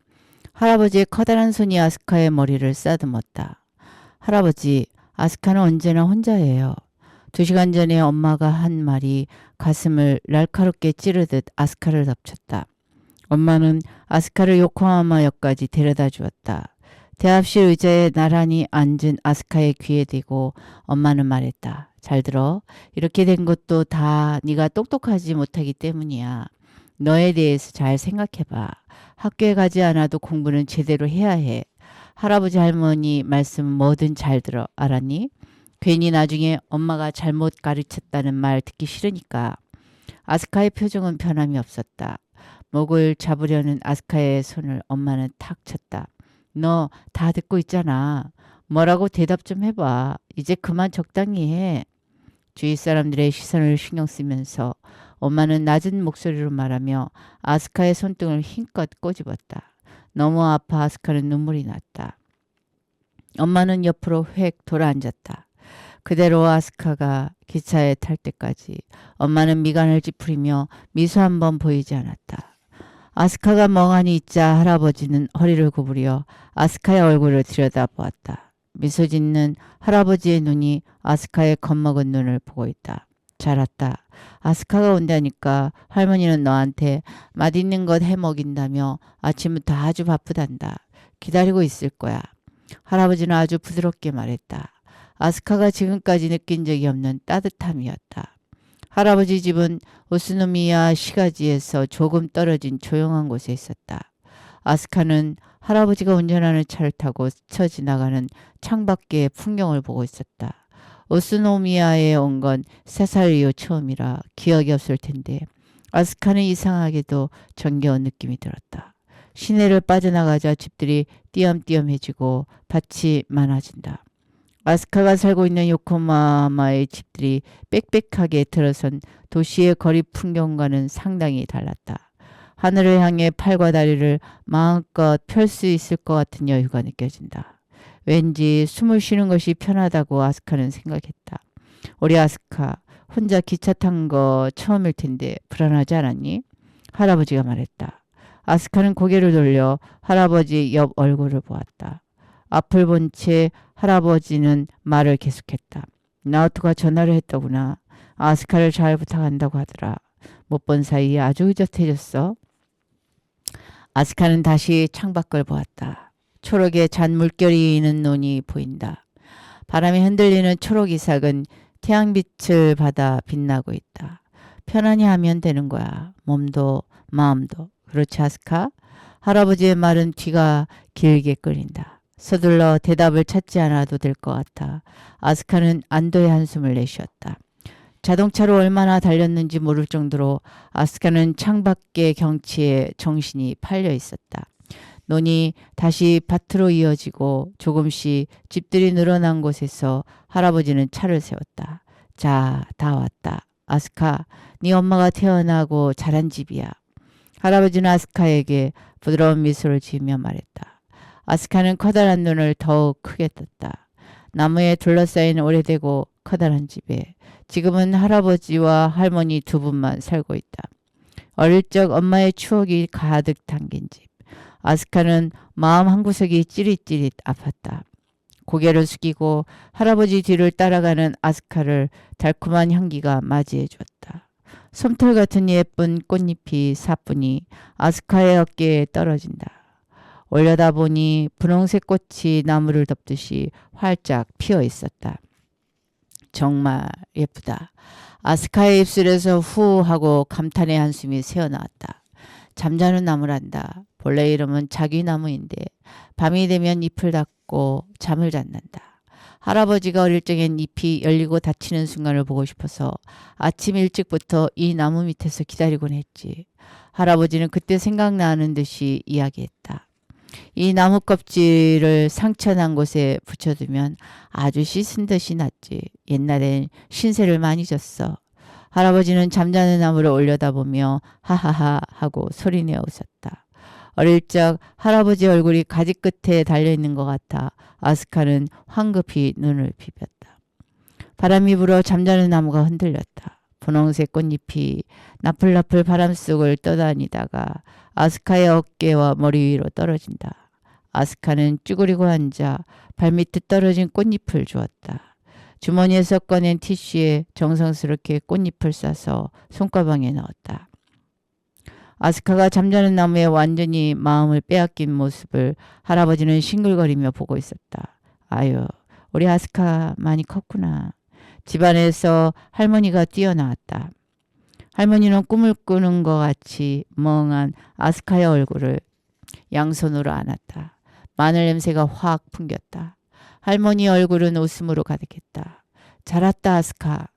Speaker 1: 할아버지의 커다란 손이 아스카의 머리를 쓰다듬었다. 할아버지, 아스카는 언제나 혼자예요. 2시간 전에 엄마가 한 말이 가슴을 날카롭게 찌르듯 아스카를 덮쳤다. 엄마는 아스카를 요코하마 역까지 데려다 주었다. 대합실 의자에 나란히 앉은 아스카의 귀에 대고 엄마는 말했다. 잘 들어. 이렇게 된 것도 다 네가 똑똑하지 못하기 때문이야. 너에 대해서 잘 생각해봐. 학교에 가지 않아도 공부는 제대로 해야 해. 할아버지 할머니 말씀 뭐든 잘 들어. 알았니? 괜히 나중에 엄마가 잘못 가르쳤다는 말 듣기 싫으니까. 아스카의 표정은 변함이 없었다. 목을 잡으려는 아스카의 손을 엄마는 탁 쳤다. 너 다 듣고 있잖아. 뭐라고 대답 좀 해봐. 이제 그만 적당히 해. 주위 사람들의 시선을 신경 쓰면서 엄마는 낮은 목소리로 말하며 아스카의 손등을 힘껏 꼬집었다. 너무 아파 아스카는 눈물이 났다. 엄마는 옆으로 획 돌아앉았다. 그대로 아스카가 기차에 탈 때까지 엄마는 미간을 찌푸리며 미소 한 번 보이지 않았다. 아스카가 멍하니 있자 할아버지는 허리를 구부려 아스카의 얼굴을 들여다보았다. 미소 짓는 할아버지의 눈이 아스카의 겁먹은 눈을 보고 있다. 잘 왔다. 아스카가 온다니까 할머니는 너한테 맛있는 것 해먹인다며 아침부터 아주 바쁘단다. 기다리고 있을 거야. 할아버지는 아주 부드럽게 말했다. 아스카가 지금까지 느낀 적이 없는 따뜻함이었다. 할아버지 집은 우스노미야 시가지에서 조금 떨어진 조용한 곳에 있었다. 아스카는 할아버지가 운전하는 차를 타고 스쳐 지나가는 창밖의 풍경을 보고 있었다. 우스노미야에 온 건 3살 이후 처음이라 기억이 없을 텐데 아스카는 이상하게도 정겨운 느낌이 들었다. 시내를 빠져나가자 집들이 띄엄띄엄해지고 밭이 많아진다. 아스카가 살고 있는 요코하마의 집들이 빽빽하게 들어선 도시의 거리 풍경과는 상당히 달랐다. 하늘을 향해 팔과 다리를 마음껏 펼 수 있을 것 같은 여유가 느껴진다. 왠지 숨을 쉬는 것이 편하다고 아스카는 생각했다. 우리 아스카, 혼자 기차 탄 거 처음일 텐데 불안하지 않았니? 할아버지가 말했다. 아스카는 고개를 돌려 할아버지 옆 얼굴을 보았다. 앞을 본 채 할아버지는 말을 계속했다. 나오토가 전화를 했더구나. 아스카를 잘 부탁한다고 하더라. 못 본 사이에 아주 의젓해졌어. 아스카는 다시 창밖을 보았다. 초록에 잔 물결이 있는 논이 보인다. 바람에 흔들리는 초록 이삭은 태양빛을 받아 빛나고 있다. 편안히 하면 되는 거야. 몸도 마음도. 그렇지 아스카? 할아버지의 말은 뒤가 길게 끌린다. 서둘러 대답을 찾지 않아도 될 것 같아. 아스카는 안도의 한숨을 내쉬었다. 자동차로 얼마나 달렸는지 모를 정도로 아스카는 창밖의 경치에 정신이 팔려 있었다. 논이 다시 밭으로 이어지고 조금씩 집들이 늘어난 곳에서 할아버지는 차를 세웠다. 자, 다 왔다. 아스카, 네 엄마가 태어나고 자란 집이야. 할아버지는 아스카에게 부드러운 미소를 지으며 말했다. 아스카는 커다란 눈을 더욱 크게 떴다. 나무에 둘러싸인 오래되고 커다란 집에 지금은 할아버지와 할머니 두 분만 살고 있다. 어릴 적 엄마의 추억이 가득 담긴 집. 아스카는 마음 한구석이 찌릿찌릿 아팠다. 고개를 숙이고 할아버지 뒤를 따라가는 아스카를 달콤한 향기가 맞이해 주었다. 솜털 같은 예쁜 꽃잎이 사뿐히 아스카의 어깨에 떨어진다. 올려다보니 분홍색 꽃이 나무를 덮듯이 활짝 피어 있었다. 정말 예쁘다. 아스카의 입술에서 후 하고 감탄의 한숨이 새어나왔다. 잠자는 나무란다. 본래 이름은 자귀나무인데 밤이 되면 잎을 닫고 잠을 잔단다. 할아버지가 어릴 적엔 잎이 열리고 닫히는 순간을 보고 싶어서 아침 일찍부터 이 나무 밑에서 기다리곤 했지. 할아버지는 그때 생각나는 듯이 이야기했다. 이 나무 껍질을 상처난 곳에 붙여두면 아주 씻은 듯이 낫지. 옛날엔 신세를 많이 졌어. 할아버지는 잠자는 나무를 올려다보며 하하하 하고 소리내어 웃었다. 어릴 적 할아버지 얼굴이 가지 끝에 달려있는 것 같아 아스카는 황급히 눈을 비볐다. 바람이 불어 잠자는 나무가 흔들렸다. 분홍색 꽃잎이 나풀나풀 바람 속을 떠다니다가 아스카의 어깨와 머리 위로 떨어진다. 아스카는 쭈그리고 앉아 발밑에 떨어진 꽃잎을 주었다. 주머니에서 꺼낸 티슈에 정성스럽게 꽃잎을 싸서 손가방에 넣었다. 아스카가 잠자는 나무에 완전히 마음을 빼앗긴 모습을 할아버지는 싱글거리며 보고 있었다. 아유, 우리 아스카 많이 컸구나. 집안에서 할머니가 뛰어나왔다. 할머니는 꿈을 꾸는 것 같이 멍한 아스카의 얼굴을 양손으로 안았다. 마늘 냄새가 확 풍겼다. 할머니 얼굴은 웃음으로 가득했다. 잘 왔다 아스카.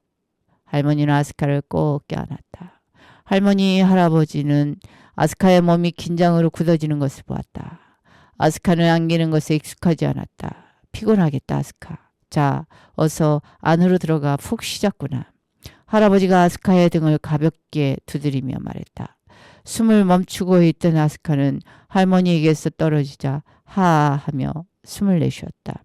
Speaker 1: 할머니는 아스카를 꼭 껴안았다. 할머니, 할아버지는 아스카의 몸이 긴장으로 굳어지는 것을 보았다. 아스카는 안기는 것에 익숙하지 않았다. 피곤하겠다 아스카. 자, 어서 안으로 들어가 푹 쉬자꾸나. 할아버지가 아스카의 등을 가볍게 두드리며 말했다. 숨을 멈추고 있던 아스카는 할머니에게서 떨어지자 하하하며 숨을 내쉬었다.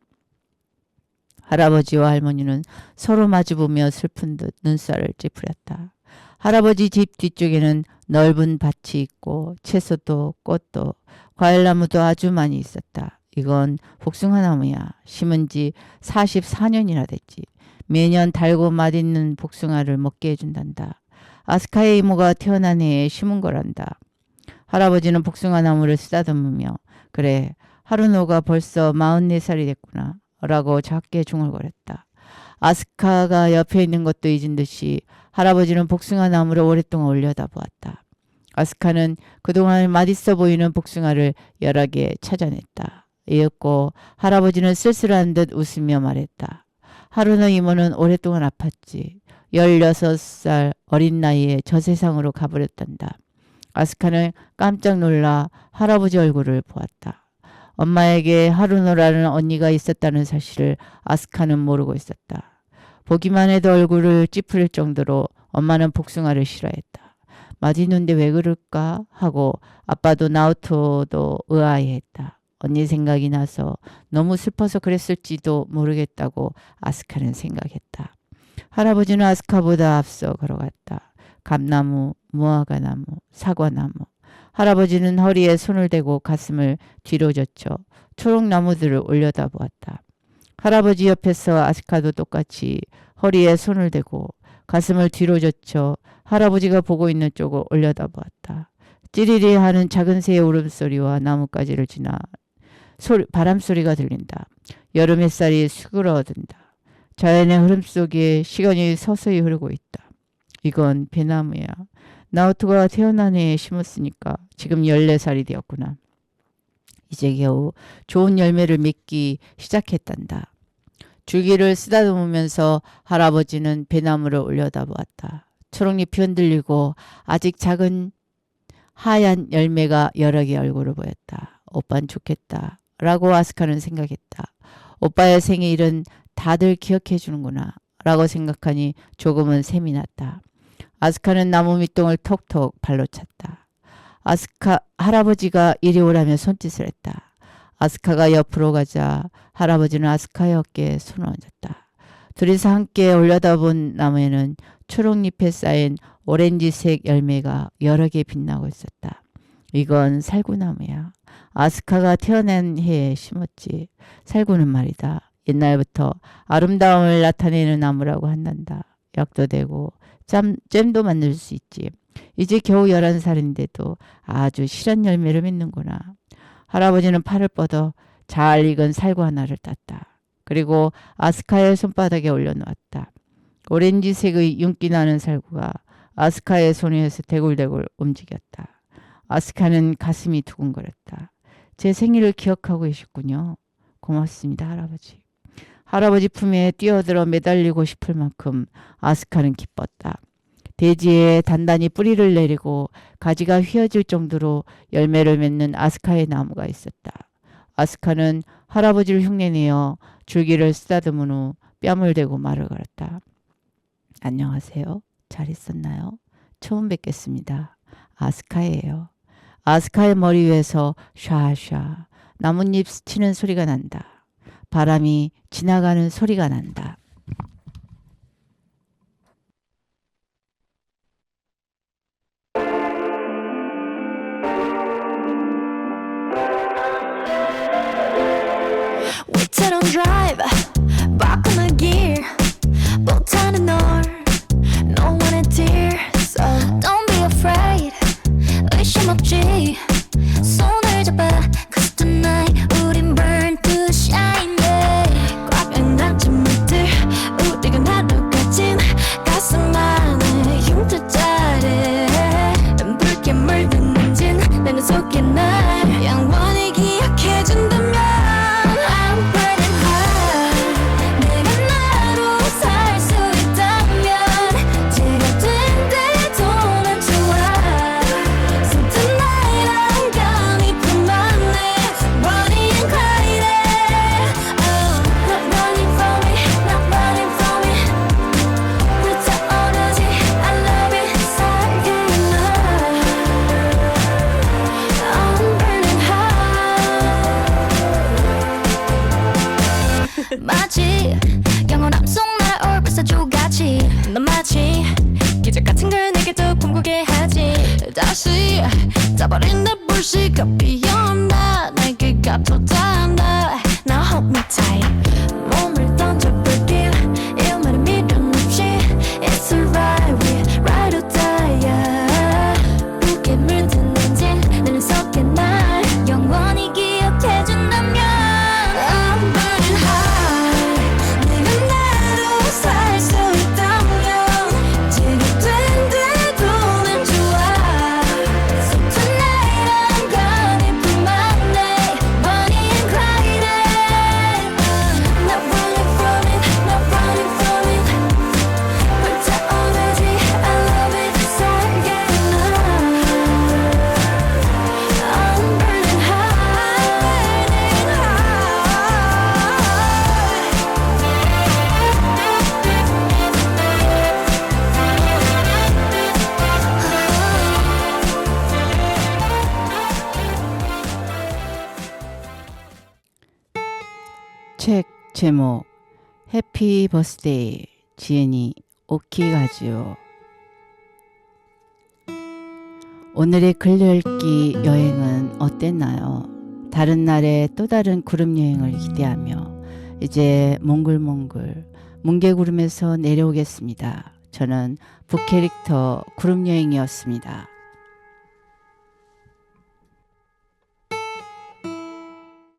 Speaker 1: 할아버지와 할머니는 서로 마주보며 슬픈 듯 눈살을 찌푸렸다. 할아버지 집 뒤쪽에는 넓은 밭이 있고 채소도 꽃도 과일나무도 아주 많이 있었다. 이건 복숭아나무야. 심은 지 44년이나 됐지. 매년 달고 맛있는 복숭아를 먹게 해준단다. 아스카의 이모가 태어난 해에 심은 거란다. 할아버지는 복숭아나무를 쓰다듬으며 그래 하루노가 벌써 44살이 됐구나 라고 작게 중얼거렸다. 아스카가 옆에 있는 것도 잊은 듯이 할아버지는 복숭아나무를 오랫동안 올려다보았다. 아스카는 그동안 맛있어 보이는 복숭아를 여러 개 찾아냈다. 이윽고 할아버지는 쓸쓸한 듯 웃으며 말했다. 하루노 이모는 오랫동안 아팠지. 16살 어린 나이에 저 세상으로 가버렸단다. 아스카는 깜짝 놀라 할아버지 얼굴을 보았다. 엄마에게 하루노라는 언니가 있었다는 사실을 아스카는 모르고 있었다. 보기만 해도 얼굴을 찌푸릴 정도로 엄마는 복숭아를 싫어했다. 맛있는데 왜 그럴까 하고 아빠도 나오토도 의아해했다. 언니 생각이 나서 너무 슬퍼서 그랬을지도 모르겠다고 아스카는 생각했다. 할아버지는 아스카보다 앞서 걸어갔다. 감나무, 무화과나무, 사과나무. 할아버지는 허리에 손을 대고 가슴을 뒤로 젖혀 초록나무들을 올려다보았다. 할아버지 옆에서 아스카도 똑같이 허리에 손을 대고 가슴을 뒤로 젖혀 할아버지가 보고 있는 쪽을 올려다보았다. 찌리리 하는 작은 새의 울음소리와 나뭇가지를 지나 바람소리가 들린다. 여름 햇살이 수그러든다. 자연의 흐름 속에 시간이 서서히 흐르고 있다. 이건 배나무야. 나오토가 태어난 해에 심었으니까 지금 14살이 되었구나. 이제 겨우 좋은 열매를 맺기 시작했단다. 줄기를 쓰다듬으면서 할아버지는 배나무를 올려다보았다. 초록잎이 흔들리고 아직 작은 하얀 열매가 여러 개 얼굴을 보였다. 오빤 좋겠다 라고 아스카는 생각했다. 오빠의 생일은 다들 기억해 주는구나 라고 생각하니 조금은 샘이 났다. 아스카는 나무 밑동을 톡톡 발로 찼다. 할아버지가 이리 오라며 손짓을 했다. 아스카가 옆으로 가자 할아버지는 아스카의 어깨에 손을 얹었다. 둘이서 함께 올려다본 나무에는 초록잎에 쌓인 오렌지색 열매가 여러 개 빛나고 있었다. 이건 살구나무야. 아스카가 태어난 해에 심었지. 살구는 말이다. 옛날부터 아름다움을 나타내는 나무라고 한단다. 약도 되고 잼도 만들 수 있지. 이제 겨우 11살인데도 아주 실한 열매를 맺는구나. 할아버지는 팔을 뻗어 잘 익은 살구 하나를 땄다. 그리고 아스카의 손바닥에 올려놓았다. 오렌지색의 윤기 나는 살구가 아스카의 손 위에서 대굴대굴 움직였다. 아스카는 가슴이 두근거렸다. 제 생일을 기억하고 계셨군요. 고맙습니다, 할아버지. 할아버지 품에 뛰어들어 매달리고 싶을 만큼 아스카는 기뻤다. 대지에 단단히 뿌리를 내리고 가지가 휘어질 정도로 열매를 맺는 아스카의 나무가 있었다. 아스카는 할아버지를 흉내내어 줄기를 쓰다듬은 후 뺨을 대고 말을 걸었다. 안녕하세요. 잘 있었나요? 처음 뵙겠습니다. 아스카예요. 아스카의 머리 위에서 샤샤 나뭇잎 스치는 소리가 난다. 바람이 지나가는 소리가 난다.
Speaker 3: We turn on drive, back on the gear. 못하는 널, no one is dear. So don't be afraid, 의심 없지. 손을 잡아, 'cause tonight 우린 burn to shine. Yeah. 꽉 안았지 물들, 우리가 나눠 가진 가슴 안에 흉터자래. 붉게 물든 먼진 내 눈 속에 날 영원히 기억해준다면 I'm burning high. 내가 나로 살 수 있다면 제가 된대도 난 좋아. So tonight I'm gonna put my lips Bonnie and Clyde. Oh, not running from me, not running from me. 불타오르지 I love it 살게 나. I'm burning high. 마치 영원함 속 날아올 불사조같이 넌 마치 기적 같은 걸 내게 더 꿈꾸게 하지. 다시 짜버린 내 불씨가 피어나 내게 갚아단다. Now hold me tight. 몸을 던져볼게 일말의 미련 없이 It's alright we ride or die. 붉게 물든 엔진 내 눈 속에 날 영원히 기억해준다면 I'm burning high. 내가 나로 살 수 있다면 제가 된대도 난 좋아. So tonight I'm gonna put my name Bonnie
Speaker 1: 책 제목 해피 버스데이 지은이 오키가지요. 오늘의 글읽기 여행은 어땠나요? 다른 날에 또 다른 구름 여행을 기대하며 이제 몽글몽글 뭉게구름에서 내려오겠습니다. 저는 북캐릭터 구름 여행이었습니다.